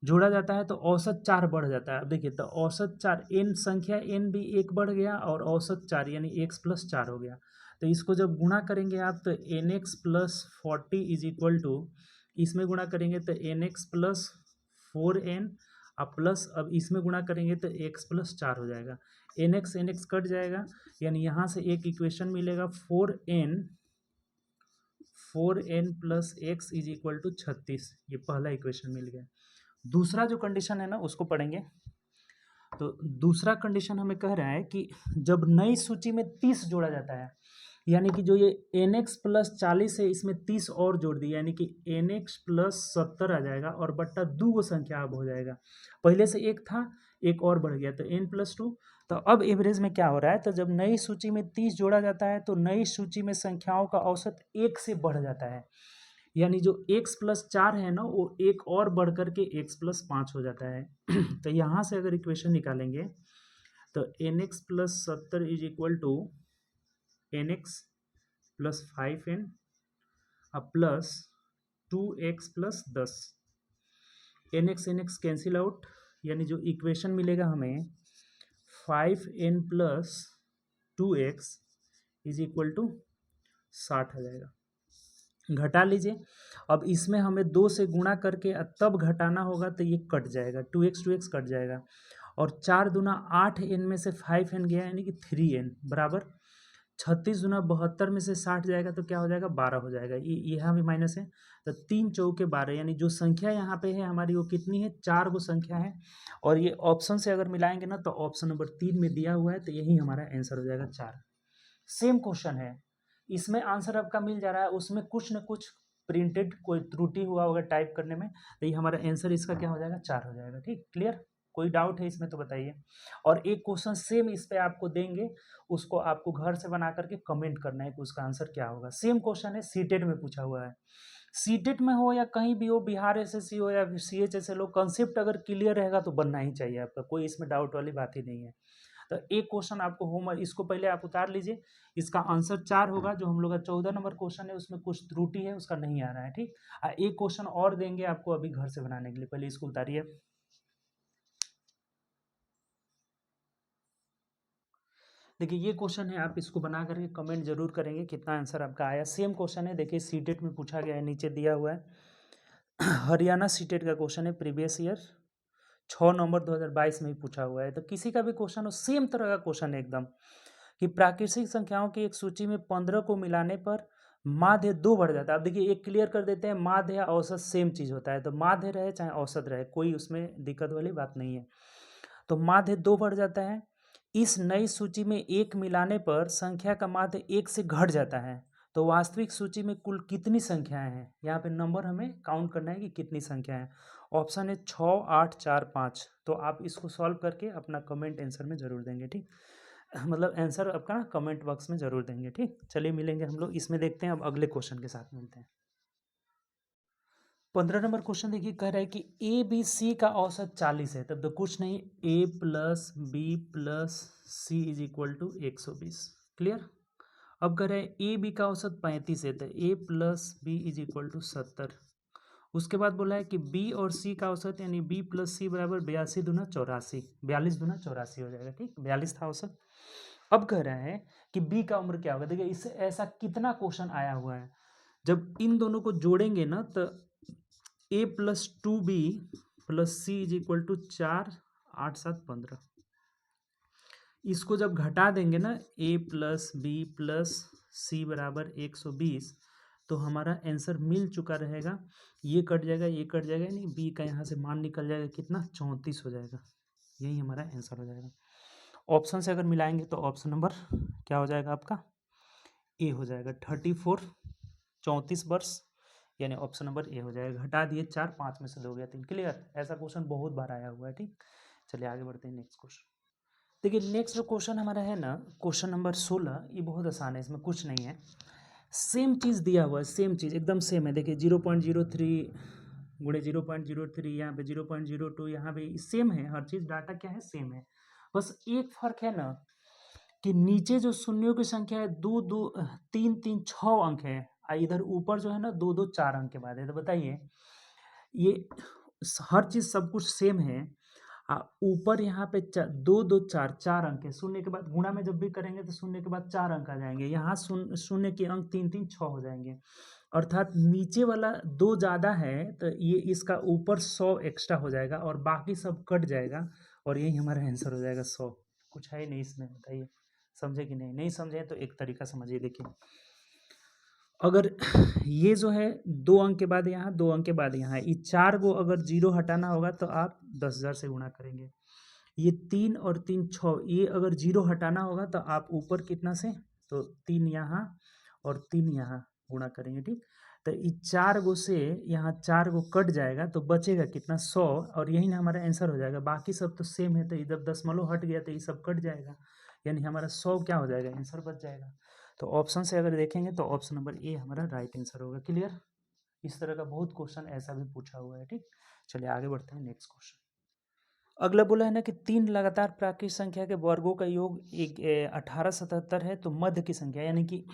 जोड़ा जाता है तो औसत 4 बढ़ जाता है। अब देखिए तो औसत 4, n संख्या n भी 1 बढ़ गया और औसत 4 यानी x प्लस 4 हो गया। तो इसको जब गुणा करेंगे आप तो nx plus 40 is equal to, इसमें गुणा करेंगे तो nx प्लस 4n, अब प्लस अब इसमें गुणा करेंगे तो x प्लस 4 हो जाएगा, nx कट जाएगा, यानी यहाँ से एक इक्वेशन मिलेगा 4n plus x is equal to 36, ये पहला इक्वेशन मिल गया। दूसरा जो कंडीशन है ना उसको पढ़ेंगे। तो दूसरा कंडीशन हमें कह रहा है कि जब नई सूची में 30 जोड़ा जाता है, यानी कि जो ये nx प्लस 40 है, इसमें 30 और जोड़ दिया, यानी कि nx प्लस 70 आ जाएगा और बट्टा 2 संख्या अब हो जाएगा, पहले से एक था, एक और बढ़ गया, तो n प्लस 2। तो अब एवरेज में क्या हो रहा है, तो जब नई सूची में 30 जोड़ा जाता है तो नई सूची में संख्याओं का औसत 1 से बढ़ जाता है, यानी जो x प्लस 4 है ना वो एक और बढ़ करके x प्लस 5 हो जाता है। तो यहाँ से अगर इक्वेशन निकालेंगे तो nx plus 70 is equal to nx plus 5n अब plus 2x plus 10, nx cancel out, यानी जो इक्वेशन मिलेगा हमें 5n plus 2x is equal to 60 आ जाएगा। घटा लीजिए, अब इसमें हमें 2 से गुणा करके तब घटाना होगा, तो ये कट जाएगा, 2x कट जाएगा, और 4 दूना 8n में से 5n गया, यानी कि 3n बराबर 36 दूना 72 में से 60 जाएगा तो क्या हो जाएगा, 12 हो जाएगा, ये यहाँ भी माइनस है, तो 3 चौके 12, यानी जो संख्या यहाँ पे है हमारी वो कितनी है, 4 गो संख्या है, और ये ऑप्शन से अगर मिलाएंगे ना तो ऑप्शन नंबर 3 में दिया हुआ है, तो यही हमारा आंसर हो जाएगा 4। सेम क्वेश्चन है, इसमें आंसर आपका मिल जा रहा है, उसमें कुछ न कुछ प्रिंटेड कोई त्रुटि हुआ होगा टाइप करने में, तो ये हमारा आंसर इसका क्या हो जाएगा, 4 हो जाएगा। ठीक, क्लियर, कोई डाउट है इसमें तो बताइए। और एक क्वेश्चन सेम इस पे आपको देंगे, उसको आपको घर से बना करके कमेंट करना है कि उसका आंसर क्या होगा। सेम क्वेश्चन है, सीटेट में पूछा हुआ है, सीटेट में हो या कहीं भी हो, बिहार एसएससी हो या CHSL हो, कंसेप्ट अगर क्लियर रहेगा तो बनना ही चाहिए आपका, कोई इसमें डाउट वाली बात ही नहीं है। तो एक क्वेश्चन आपको होमवर्क, इसको पहले आप उतार लीजिए, इसका आंसर 4 होगा, जो हम लोग का 14 नंबर क्वेश्चन है उसमें कुछ त्रुटि है, उसका नहीं आ रहा है। ठीक, एक क्वेश्चन और देंगे आपको अभी घर से बनाने के लिए, पहले इसको उतारिए। देखिए ये क्वेश्चन है, आप इसको बना करके कमेंट जरूर करेंगे कितना आंसर आपका आया। सेम क्वेश्चन है, देखिए सीटेट में पूछा गया है, नीचे दिया हुआ है। हरियाणा सीटेट का क्वेश्चन है, प्रीवियस ईयर 6 नवंबर 2022 में ही पूछा हुआ है। तो किसी का भी क्वेश्चन हो, सेम तरह का क्वेश्चन है एकदम, कि प्राकृतिक संख्याओं की एक सूची में 15 को मिलाने पर माध्य 2 बढ़ जाता है। अब देखिए एक क्लियर कर देते हैं, माध्य या औसत सेम चीज होता है, तो माध्य रहे चाहे औसत रहे, कोई उसमें दिक्कत वाली बात नहीं है। तो माध्य 2 बढ़ जाता है, इस नई सूची में 1 मिलाने पर संख्या का माध्य 1 से घट जाता है, तो वास्तविक सूची में कुल कितनी संख्याएं हैं, यहाँ पे नंबर हमें काउंट करना है कि कितनी संख्या है। ऑप्शन है 6, 8, 4, 5। तो आप इसको सॉल्व करके अपना कमेंट आंसर में जरूर देंगे। ठीक, मतलब आंसर आपका कमेंट बॉक्स में जरूर देंगे। ठीक, चलिए मिलेंगे हम लोग इसमें, देखते हैं अब अगले क्वेश्चन के साथ मिलते हैं। 15 नंबर क्वेश्चन देखिए, कह रहा है कि ए बी सी का औसत 40 है, तब तो कुछ नहीं, A plus B plus C is equal to 120। Clear, अब कह रहे हैं ए बी का औसत 35 है, तो A plus B is equal to 70। उसके बाद बोला है कि बी और सी का औसत, यानी बी प्लस सी बराबर 82 दूना 84, 42 दूना 84 हो जाएगा। ठीक, 42 था औसत। अब कह रहा है कि बी का उम्र क्या होगा। देखिए इससे ऐसा कितना क्वेश्चन आया हुआ है, जब इन दोनों को जोड़ेंगे ना तो A plus 2 B plus C is equal to 4 8 7 15। इसको जब घटा देंगे ना a प्लस बी प्लस सी बराबर 120, तो हमारा आंसर मिल चुका रहेगा। ये कट जाएगा, ये कट जाएगा, यानी बी का यहाँ से मान निकल जाएगा, कितना 34 हो जाएगा। यही हमारा आंसर हो जाएगा। ऑप्शन से अगर मिलाएंगे तो ऑप्शन नंबर क्या हो जाएगा आपका, ए हो जाएगा। 34 34 वर्ष, यानी ऑप्शन नंबर ए हो जाएगा। घटा दिए 4, 5 में से 2 गया 3। क्लियर। ऐसा क्वेश्चन बहुत बार आया हुआ है। ठीक, चलिए आगे बढ़ते हैं नेक्स्ट क्वेश्चन। देखिए नेक्स्ट जो क्वेश्चन हमारा है ना, क्वेश्चन नंबर 16, ये बहुत आसान है, इसमें कुछ नहीं है। सेम चीज़ दिया हुआ है, सेम चीज़ एकदम सेम है। देखिए 0.03 गुणे 0.03, यहाँ पे 0.02, यहाँ पे सेम है, हर चीज़ डाटा क्या है, सेम है। बस एक फर्क है ना कि नीचे जो शून्यों की संख्या है 2 2 3 3 6 अंक है, इधर ऊपर जो है ना 2 2 4 अंक के बाद है। तो बताइए, ये हर चीज़ सब कुछ सेम है। ऊपर यहाँ पे 2 2 4 4 अंक है, शून्य के बाद गुणा में जब भी करेंगे तो शून्य के बाद 4 अंक आ जाएंगे। यहाँ शून्य के अंक 3 3 6 हो जाएंगे, अर्थात नीचे वाला 2 ज़्यादा है, तो ये इसका ऊपर 100 एक्स्ट्रा हो जाएगा और बाकी सब कट जाएगा, और यही हमारा आंसर हो जाएगा 100। कुछ है नहीं इसमें, बताइए समझे कि नहीं। नहीं समझे तो एक तरीका समझिए। देखिए अगर ये जो है 2 अंक के बाद यहाँ, 2 अंक के बाद यहाँ, ये 4 को अगर 0 हटाना होगा तो आप 10,000 से गुणा करेंगे। ये 3 और 3 6, ये अगर 0 हटाना होगा तो आप ऊपर कितना से, तो 3 यहाँ और 3 यहाँ गुणा करेंगे। ठीक, तो ये 4 गो से यहाँ 4 गो कट जाएगा, तो बचेगा कितना, 100, और यही ना हमारा आंसर हो जाएगा। बाकी सब तो सेम है, तो इधर दशमलव हट गया तो ये सब कट जाएगा, यानी हमारा 100 क्या हो जाएगा, आंसर बच जाएगा। तो ऑप्शन से अगर देखेंगे तो ऑप्शन नंबर ए हमारा राइट आंसर होगा। क्लियर। इस तरह का बहुत क्वेश्चन ऐसा भी पूछा हुआ है। ठीक, चलिए आगे बढ़ते हैं नेक्स्ट क्वेश्चन। अगला बोला है ना कि 3 लगातार प्राकृत संख्या के वर्गों का योग 1877 है, तो मध्य की संख्या, यानी कि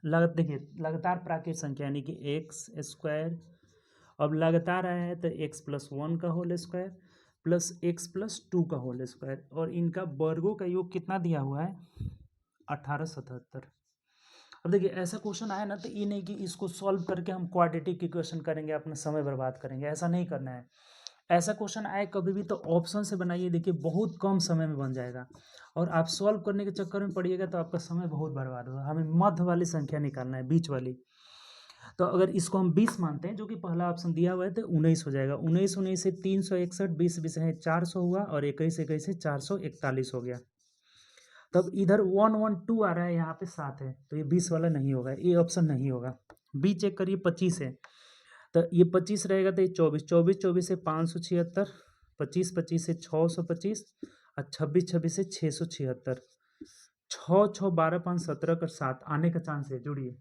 देखिए लगातार प्राकृत संख्या यानी कि एक्स स्क्वायर, अब लगातार आया है तो एक्स प्लस 1 का whole square plus x plus 2 का होल स्क्वायर, और इनका वर्गों का योग कितना दिया हुआ है, 1877। अब देखिए ऐसा क्वेश्चन आया ना, तो ये नहीं कि इसको सॉल्व करके हम क्वाड्रेटिक इक्वेशन करेंगे, अपना समय बर्बाद करेंगे, ऐसा नहीं करना है। ऐसा क्वेश्चन आए कभी भी तो ऑप्शन से बनाइए, देखिए बहुत कम समय में बन जाएगा। और आप सॉल्व करने के चक्कर में पड़िएगा तो आपका समय बहुत बर्बाद होगा। हमें मध्य वाली संख्या निकालना है, बीच वाली। तो अगर इसको हम 20 मानते हैं, जो कि पहला ऑप्शन दिया हुआ है, तो 19 हो जाएगा। 19 19 से 361, 20 20 है 400 हुआ, और 21 21 से 441 हो गया। तब इधर 112 आ रहा है, यहाँ पे 7 है, तो ये 20 वाला नहीं होगा, ये ऑप्शन नहीं होगा। बी चेक करिए, 25 है, तो ये 25 रहेगा, तो ये 24 24 24 से 576, 25 25 से 625, और 26 26 से 676, 6 6 12 5 17 का 7 आने का चांस है। जुड़िए,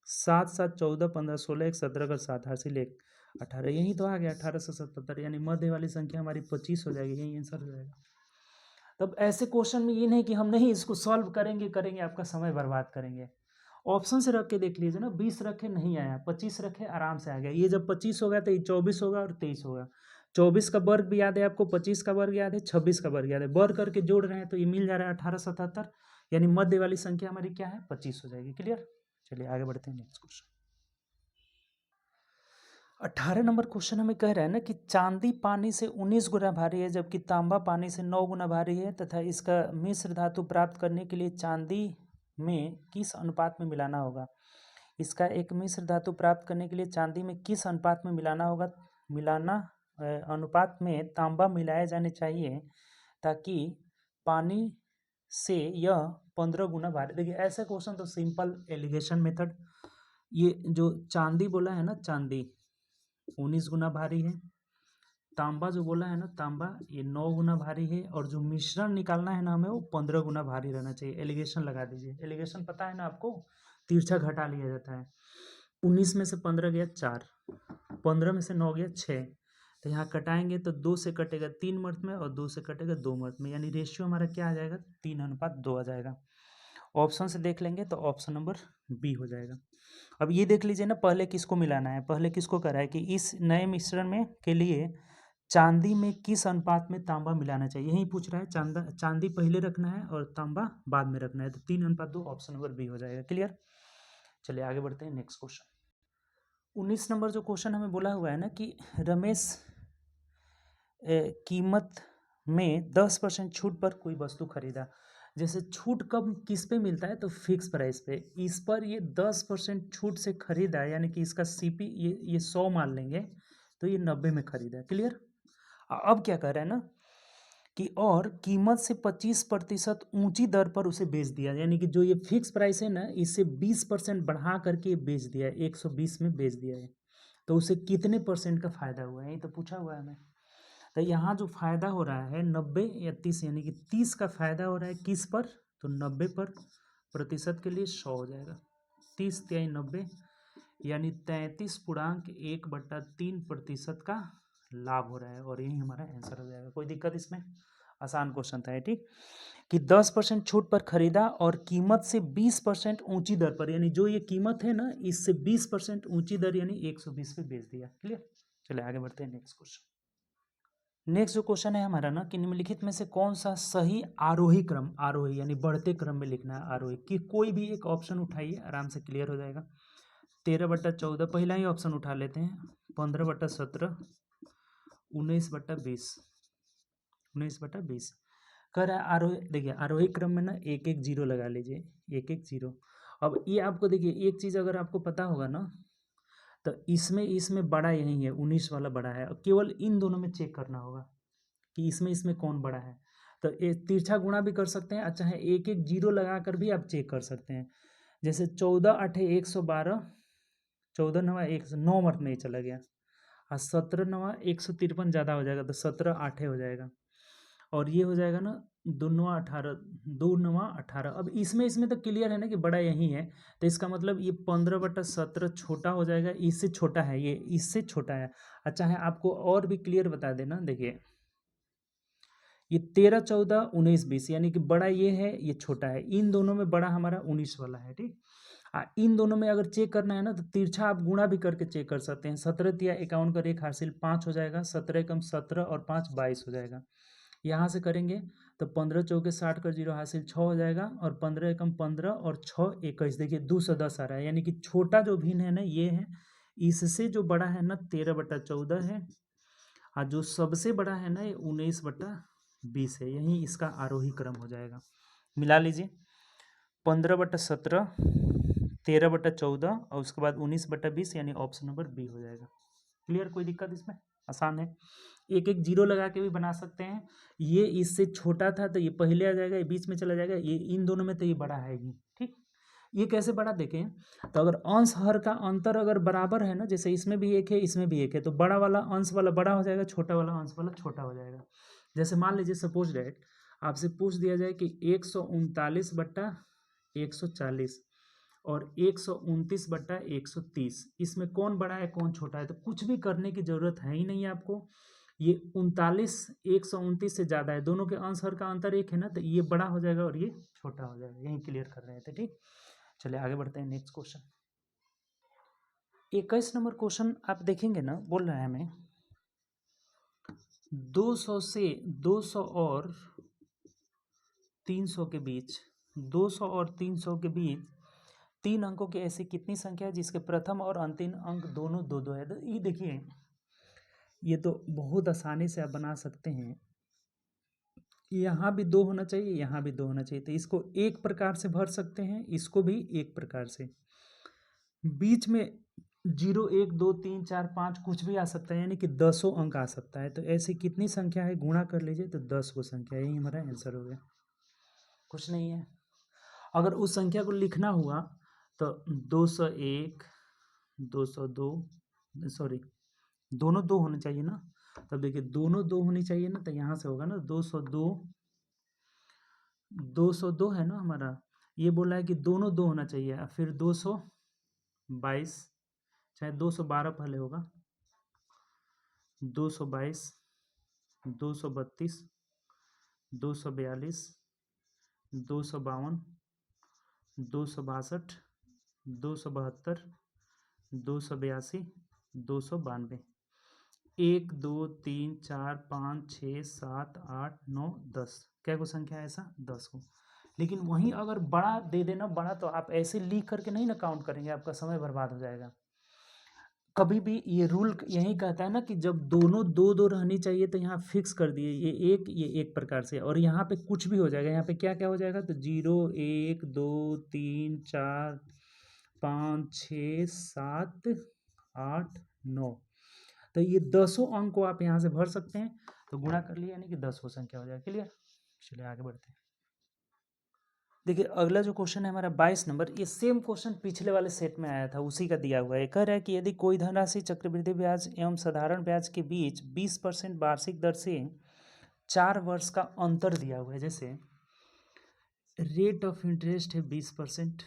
7 7 14 15 16 1 17 का 7 हासिल 1 18, यही तो आ गया 1877, यानी मध्य वाली संख्या हमारी 25 हो जाएगी, यही आंसर हो जाएगा। तब ऐसे क्वेश्चन में ये नहीं कि हम नहीं इसको सॉल्व करेंगे आपका समय बर्बाद करेंगे। ऑप्शन से रख के देख लीजिए ना, 20 रखे नहीं आया, 25 रखे आराम से आ गया। ये जब 25 होगा तो ये 24 होगा और 23 होगा। 24 का वर्ग भी याद है आपको, 25 का वर्ग याद है, 26 का वर्ग याद है, वर्ग करके जोड़ रहे हैं तो ये मिल जा रहा है 1877, यानी मध्य वाली संख्या हमारी क्या है, 25 हो जाएगी। क्लियर। चलिए आगे बढ़ते हैं नेक्स्ट क्वेश्चन। 18 नंबर क्वेश्चन हमें कह रहा है ना कि चांदी पानी से 19 गुना भारी है, जबकि तांबा पानी से 9 गुना भारी है, तथा इसका मिश्र धातु प्राप्त करने के लिए चांदी में किस अनुपात में मिलाना होगा। इसका एक मिश्र धातु प्राप्त करने के लिए चांदी में किस अनुपात में मिलाना होगा। अनुपात में तांबा मिलाए जाने चाहिए ताकि पानी से यह 15 गुना भारी। देखिए ऐसा क्वेश्चन तो सिंपल एलिगेशन मेथड, ये जो चांदी बोला है ना, चांदी 19 गुना भारी है, तांबा जो बोला है ना, तांबा ये 9 गुना भारी है, और जो मिश्रण निकालना है ना हमें, वो 15 गुना भारी रहना चाहिए। एलिगेशन लगा दीजिए। एलिगेशन पता है ना आपको, तिरछा घटा लिया जाता है। 19 में से 15 गया 4, 15 में से 9 गया 6, तो यहाँ कटाएंगे तो 2 से कटेगा 3 मर्द में, और 2 से कटेगा 2 मर्द में, यानी रेशियो हमारा क्या आ जाएगा, 3:2 आ जाएगा। ऑप्शन से देख लेंगे तो ऑप्शन नंबर बी हो जाएगा। अब ये देख लीजिए ना, पहले किसको मिलाना है, पहले किसको करा है कि इस नए मिश्रण में के लिए चांदी में किस अनुपात में तांबा मिलाना चाहिए, यही पूछ रहा है। चांदी पहले रखना है और तांबा बाद में रखना है, तो 3:2 ऑप्शन नंबर बी हो जाएगा। क्लियर। चलिए आगे बढ़ते हैं नेक्स्ट क्वेश्चन। 19 नंबर जो क्वेश्चन हमें बोला हुआ है ना कि रमेश कीमत में 10% छूट पर कोई वस्तु खरीदा। जैसे छूट कब किस पे मिलता है, तो फिक्स प्राइस पे। इस पर ये 10% छूट से खरीदा, यानी कि इसका सीपी ये 100 मान लेंगे, तो ये 90 में खरीदा। क्लियर। अब क्या कह रहा है ना कि और कीमत से 25% ऊंची दर पर उसे बेच दिया, यानी कि जो ये फिक्स प्राइस है ना, इससे 20% बढ़ा करके ये बेच दिया है, 120 में बेच दिया है। तो उसे कितने परसेंट का फायदा हुआ है, ये तो पूछा हुआ है हमें। तो यहाँ जो फायदा हो रहा है 90 या 30, यानी कि 30 का फायदा हो रहा है किस पर, तो 90 पर। प्रतिशत के लिए 100 हो जाएगा। 30 तिहाई 90, यानी 33.1/3% का लाभ हो रहा है, और यही हमारा आंसर हो जाएगा। कोई दिक्कत इसमें? आसान क्वेश्चन था ये, ठीक। कि 10% छूट पर खरीदा और कीमत से 20% ऊंची दर पर, यानी जो ये कीमत है ना, इससे 20% ऊंची दर यानी 120 पे बेच दिया। क्लियर। चलिए आगे बढ़ते हैं नेक्स्ट क्वेश्चन। नेक्स्ट जो क्वेश्चन है हमारा ना कि निम्नलिखित में से कौन सा सही आरोही क्रम, आरोही यानी बढ़ते क्रम में लिखना है आरोही, कि कोई भी एक ऑप्शन उठाइए, आराम से क्लियर हो जाएगा। 13/14 पहला ही ऑप्शन उठा लेते हैं। 15/17, 19/20, 19/20 कर रहा है आरोही। देखिए आरोही क्रम में ना एक एक जीरो लगा लीजिए, एक एक जीरो। अब ये आपको देखिए एक चीज़ अगर आपको पता होगा ना, तो इसमें इसमें बड़ा यही है, 19 वाला बड़ा है। अब केवल इन दोनों में चेक करना होगा कि इसमें इसमें कौन बड़ा है। तो तिरछा गुणा भी कर सकते हैं, अच्छा है एक एक जीरो लगा कर भी आप चेक कर सकते हैं। जैसे 14×8 = 112, 14×9 109 मर्थ में ही चला गया, और 17×9 153 ज़्यादा हो जाएगा, तो 17×8 हो जाएगा। और ये हो जाएगा ना 2×9 18, 2×9 18। अब इसमें इसमें तो क्लियर है ना कि बड़ा यही है, तो इसका मतलब ये 15/17 छोटा हो जाएगा, इससे छोटा है, ये इससे छोटा है। अच्छा है आपको और भी क्लियर बता देना, देखिए ये 13, 14, 19, 20, यानी कि बड़ा ये है, ये छोटा है। इन दोनों में बड़ा हमारा 19 वाला है, ठीक। इन दोनों में अगर चेक करना है ना, तो तिरछा आप गुणा भी करके चेक कर सकते हैं। 17×51 का एक हासिल 5 हो जाएगा, 17×17 और 5 22 हो जाएगा। यहाँ से करेंगे तो 15×4 = 60 का 0 हासिल 6 हो जाएगा, और 15×15 और 6 21, देखिए 210 आ रहा है, यानी कि छोटा जो भिन्न है ना ये है। इससे जो बड़ा है ना 13/14 है, और जो सबसे बड़ा है ना ये 19/20 है। यही इसका आरोही क्रम हो जाएगा। मिला लीजिए 15/17, 13/14 और उसके बाद 19/20, यानी ऑप्शन नंबर बी हो जाएगा। क्लियर। कोई दिक्कत इसमें? आसान है। एक एक जीरो लगा के भी बना सकते हैं। ये इससे छोटा था तो ये पहले आ जाएगा, ये बीच में चला जाएगा, ये इन दोनों में तो ये बड़ा है ही, ठीक। ये कैसे बड़ा देखें, तो अगर अंश हर का अंतर अगर बराबर है ना, जैसे इसमें भी एक है इसमें भी एक है, तो बड़ा वाला अंश वाला बड़ा हो जाएगा, छोटा वाला अंश वाला छोटा हो जाएगा। जैसे मान लीजिए सपोज डेट आपसे पूछ दिया जाए कि 139/140 और 129/130, इसमें कौन बड़ा है कौन छोटा है, तो कुछ भी करने की जरूरत है ही नहीं है आपको। ये 39 129 से ज़्यादा है, दोनों के अंश हर का अंतर एक है ना, तो ये बड़ा हो जाएगा और ये छोटा हो जाएगा। यही क्लियर कर रहे थे, ठीक। चलिए आगे बढ़ते हैं नेक्स्ट क्वेश्चन। 21 नंबर क्वेश्चन आप देखेंगे ना, बोल रहा है हमें 200 से 200 और 300 के बीच, 200 और 300 के बीच 3 अंकों की ऐसी कितनी संख्या है जिसके प्रथम और अंतिम अंक दोनों दो दो है। तो ये देखिए ये तो बहुत आसानी से आप बना सकते हैं। यहाँ भी 2 होना चाहिए, यहाँ भी 2 होना चाहिए, तो इसको एक प्रकार से भर सकते हैं, इसको भी एक प्रकार से। बीच में 0 1 2 3 4 5 कुछ भी आ सकता है, यानी कि 10 अंक आ सकता है। तो ऐसी कितनी संख्या है, गुणा कर लीजिए, तो 10 को संख्या, यही हमारा आंसर हो गया। कुछ नहीं है। अगर उस संख्या को लिखना हुआ तो 201, 202, सॉरी दोनों 2 होने चाहिए ना, तब देखिए दोनों 2 होनी चाहिए ना, तो यहाँ से होगा ना 202, 202 है ना हमारा। ये बोला है कि दोनों 2 होना चाहिए, फिर 222, चाहे 212 पहले होगा, 222, 232, 242, 252, 262, 272, 282, 292। 1 2 3 4 5 6 7 8 9 10, क्या को संख्या है ऐसा, 10 को। लेकिन वहीं अगर बड़ा दे देना, बड़ा तो आप ऐसे लिख करके नहीं ना काउंट करेंगे, आपका समय बर्बाद हो जाएगा। कभी भी ये रूल यही कहता है ना कि जब दोनों दो दो रहनी चाहिए तो यहाँ फिक्स कर दिए ये एक प्रकार से, और यहाँ पे कुछ भी हो जाएगा। यहाँ पे क्या क्या हो जाएगा, तो 0 1 2 3 4 5 6 7 8 9, तो ये 10 अंक को आप यहाँ से भर सकते हैं। तो गुणा कर लिया यानी कि 10 संख्या हो जाएगा। क्लियर, चलिए आगे बढ़ते हैं। देखिए अगला जो क्वेश्चन है हमारा 22 नंबर, ये सेम क्वेश्चन पिछले वाले सेट में आया था, उसी का दिया हुआ है। कह रहा है कि यदि कोई धनराशि चक्रवृद्धि ब्याज एवं साधारण ब्याज के बीच 20% वार्षिक दर से 4 वर्ष का अंतर दिया हुआ है। जैसे रेट ऑफ इंटरेस्ट है 20%,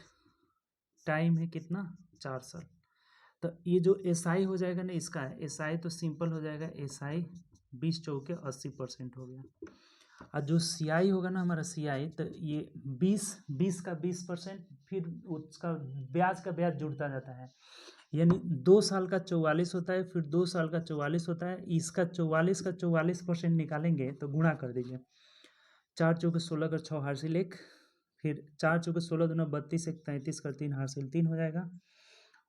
टाइम है कितना 4 साल, तो ये जो SI हो जाएगा ना इसका है, SI तो सिंपल हो जाएगा, SI 20 चौके 80% हो गया। और जो CI होगा ना हमारा CI, तो ये 20 का 20%, फिर उसका ब्याज का ब्याज जुड़ता जाता है, यानी 2 साल का 44 होता है, फिर 2 साल का 44 होता है। इसका 44 का 44% निकालेंगे तो गुणा कर दीजिए, 4 चौके 16 का 6 हासिल 1, फिर 4 चौके 16 दूना 32 1 33 का 3 हासिल 3 हो जाएगा,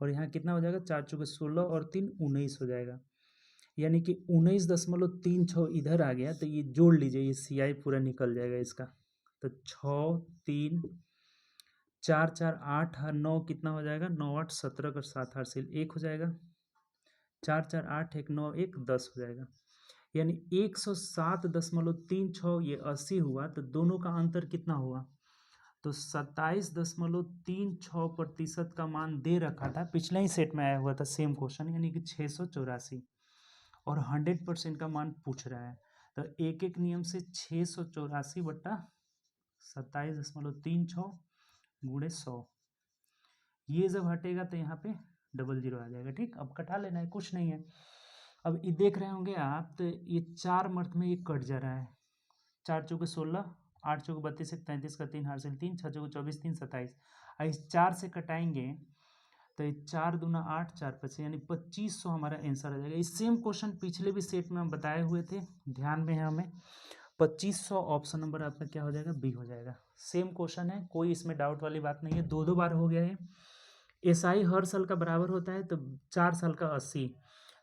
और यहाँ कितना हो जाएगा, 4 चौके 16 और 3 19 हो जाएगा, यानी कि 19.36 इधर आ गया। तो ये जोड़ लीजिए, ये CI पूरा निकल जाएगा इसका। तो 6 3 4 4 8 9 कितना हो जाएगा, 9 8 17 का 7 हासिल 1 हो जाएगा, 4 4 8 1 9 1 10 हो जाएगा, यानी 107.36 ये 80 हुआ। तो दोनों का अंतर कितना हुआ, तो 27.36% का मान दे रखा था, पिछले ही सेट में आया हुआ था सेम क्वेश्चन, यानी कि 684, और 100% का मान पूछ रहा है। तो एक एक नियम से 684 बट्टा 27.36 गुणे 100, ये जब हटेगा तो यहाँ पे 00 आ जाएगा। ठीक, अब कटा लेना है, कुछ नहीं है। अब ये देख रहे होंगे आप, तो ये 4 मर्थ में ये कट जा रहा है, 4 चौके 16, 8 चौके 32 33 का 3 हासिल 3, 6 चौके 24 3 27, इस 4 से कटाएंगे तो ये 4 दूना 8 4 5, यानी 2500 हमारा आंसर आ जाएगा। इस सेम क्वेश्चन पिछले भी सेट में हम बताए हुए थे, ध्यान में है हमें। 2500 ऑप्शन नंबर आपका क्या हो जाएगा, बी हो जाएगा। सेम क्वेश्चन है, कोई इसमें डाउट वाली बात नहीं है, दो बार हो गया है। SI हर साल का बराबर होता है, तो 4 साल का 80,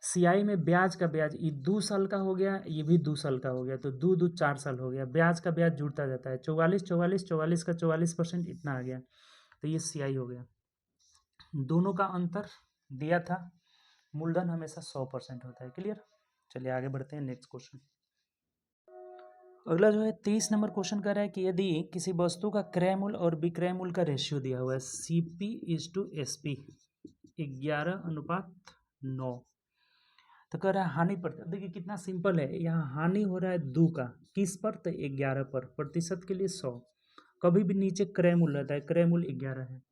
CI में ब्याज का ब्याज ये 2 साल का हो गया, ये भी 2 साल का हो गया, तो 2 2 4 साल हो गया, ब्याज का ब्याज जुड़ता जाता है, 44 44 44 का 44% इतना आ गया, तो ये CI हो गया। दोनों का अंतर दिया था, मूलधन हमेशा 100% होता है। क्लियर, चलिए आगे बढ़ते हैं नेक्स्ट क्वेश्चन। अगला जो है 23 नंबर क्वेश्चन कर रहा है कि यदि किसी वस्तु का क्रय मूल्य और विक्रय मूल्य का रेशियो दिया हुआ है CP/SP 11:9, तो कह रहा है हानि प्रतिशत। देखिए कितना सिंपल है, यहाँ हानि हो रहा है 2 का, किस पर, तो 11 पर, प्रतिशत के लिए 100, कभी भी नीचे क्रय मूल्य रहता है, क्रय मूल्य 11 है,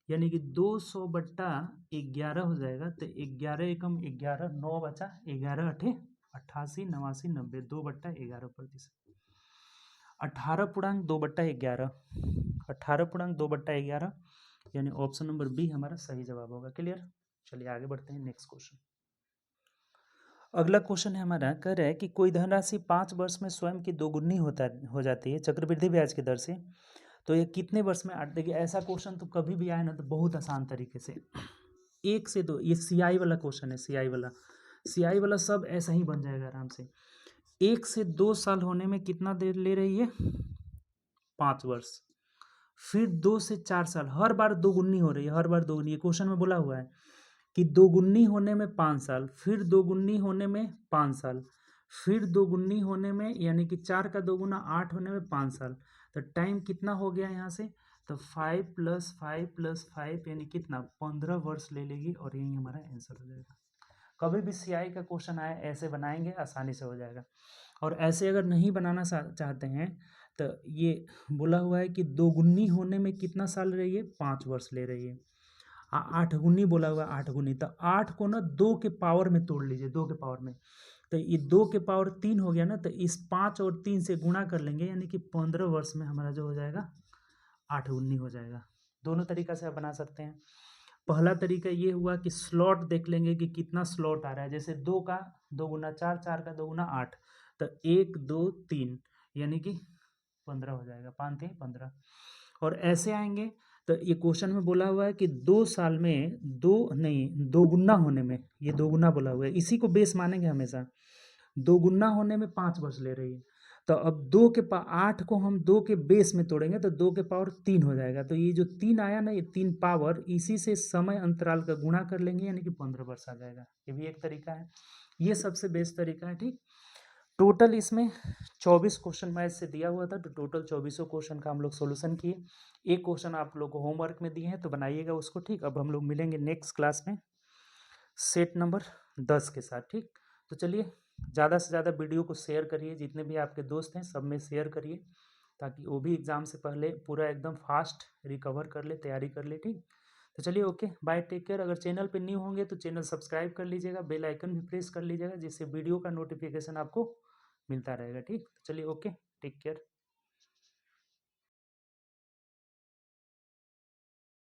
यानी कि 200 बट्टा 11 हो जाएगा। तो 11 एकम 11, 9 बचा 11 अठे 88 89 90, 2/11%, 18.2/11, 18.2/11, यानी ऑप्शन नंबर बी हमारा सही जवाब होगा। क्लियर, चलिए आगे बढ़ते हैं नेक्स्ट क्वेश्चन। अगला क्वेश्चन है हमारा, कह रहा है कि कोई धनराशि 5 वर्ष में स्वयं की दोगुनी हो जाती है चक्रवृद्धि ब्याज की दर से, तो ये कितने वर्ष में देखिए ऐसा क्वेश्चन तो कभी भी आए ना तो बहुत आसान तरीके से 1 से 2, ये CI वाला क्वेश्चन है, CI वाला सब ऐसा ही बन जाएगा आराम से। 1 से 2 साल होने में कितना देर ले रही है, 5 वर्ष, फिर 2 से 4 साल, हर बार दोगुनी हो रही है, हर बार दोगुनी, क्वेश्चन में बोला हुआ है कि दोगुनी होने में 5 साल, फिर दोगुनी होने में 5 साल, फिर दोगुनी होने में, यानी कि 4 का दोगुना 8 होने में 5 साल, तो टाइम कितना हो गया यहाँ से, तो 5 + 5 + 5 यानी कितना, 15 वर्ष ले लेगी, और यही हमारा आंसर हो जाएगा। कभी भी CI का क्वेश्चन आए ऐसे बनाएंगे, आसानी से हो जाएगा। और ऐसे अगर नहीं बनाना चाहते हैं तो ये बोला हुआ है कि दोगुनी होने में कितना साल रही है, 5 वर्ष ले रही है। 8 गुनी बोला हुआ, 8 गुनी, तो 8 को ना 2 के पावर में तोड़ लीजिए, 2 के पावर में, तो ये 2 के पावर 3 हो गया ना, तो इस 5 और 3 से गुणा कर लेंगे, यानी कि 15 वर्ष में हमारा जो हो जाएगा 8 गुनी हो जाएगा। दोनों तरीका से आप बना सकते हैं। पहला तरीका ये हुआ कि स्लॉट देख लेंगे कि कितना स्लॉट आ रहा है, जैसे 2 का 2 गुना 4, 4 का 2 गुना 8, तो 1 2 3 यानी कि 15 हो जाएगा, 5 3 15। और ऐसे आएंगे तो ये क्वेश्चन में बोला हुआ है कि 2 साल में दोगुना होने में, ये दोगुना बोला हुआ है, इसी को बेस मानेंगे हमेशा। दोगुना होने में 5 वर्ष ले रही है। तो अब 8 को हम 2 के बेस में तोड़ेंगे तो 2 के पावर 3 हो जाएगा। तो ये जो 3 आया ना, ये 3 पावर, इसी से समय अंतराल का गुणा कर लेंगे, यानी कि 15 वर्ष आ जाएगा। ये भी एक तरीका है, ये सबसे बेस्ट तरीका है। ठीक, टोटल इसमें 24 क्वेश्चन मैथ से दिया हुआ था, तो टोटल 24 क्वेश्चन का हम लोग सोल्यूशन किए। एक क्वेश्चन आप लोग को होमवर्क में दिए हैं, तो बनाइएगा उसको। ठीक, अब हम लोग मिलेंगे नेक्स्ट क्लास में सेट नंबर 10 के साथ। ठीक, तो चलिए, ज़्यादा से ज़्यादा वीडियो को शेयर करिए, जितने भी आपके दोस्त हैं सब में शेयर करिए, ताकि वो भी एग्ज़ाम से पहले पूरा एकदम फास्ट रिकवर कर ले, तैयारी कर ले। ठीक, तो चलिए, ओके बाय, टेक केयर। अगर चैनल पे न्यू होंगे तो चैनल सब्सक्राइब कर लीजिएगा, बेल आइकन भी प्रेस कर लीजिएगा, जिससे वीडियो का नोटिफिकेशन आपको मिलता रहेगा। ठीक, तो चलिए, ओके, टेक केयर।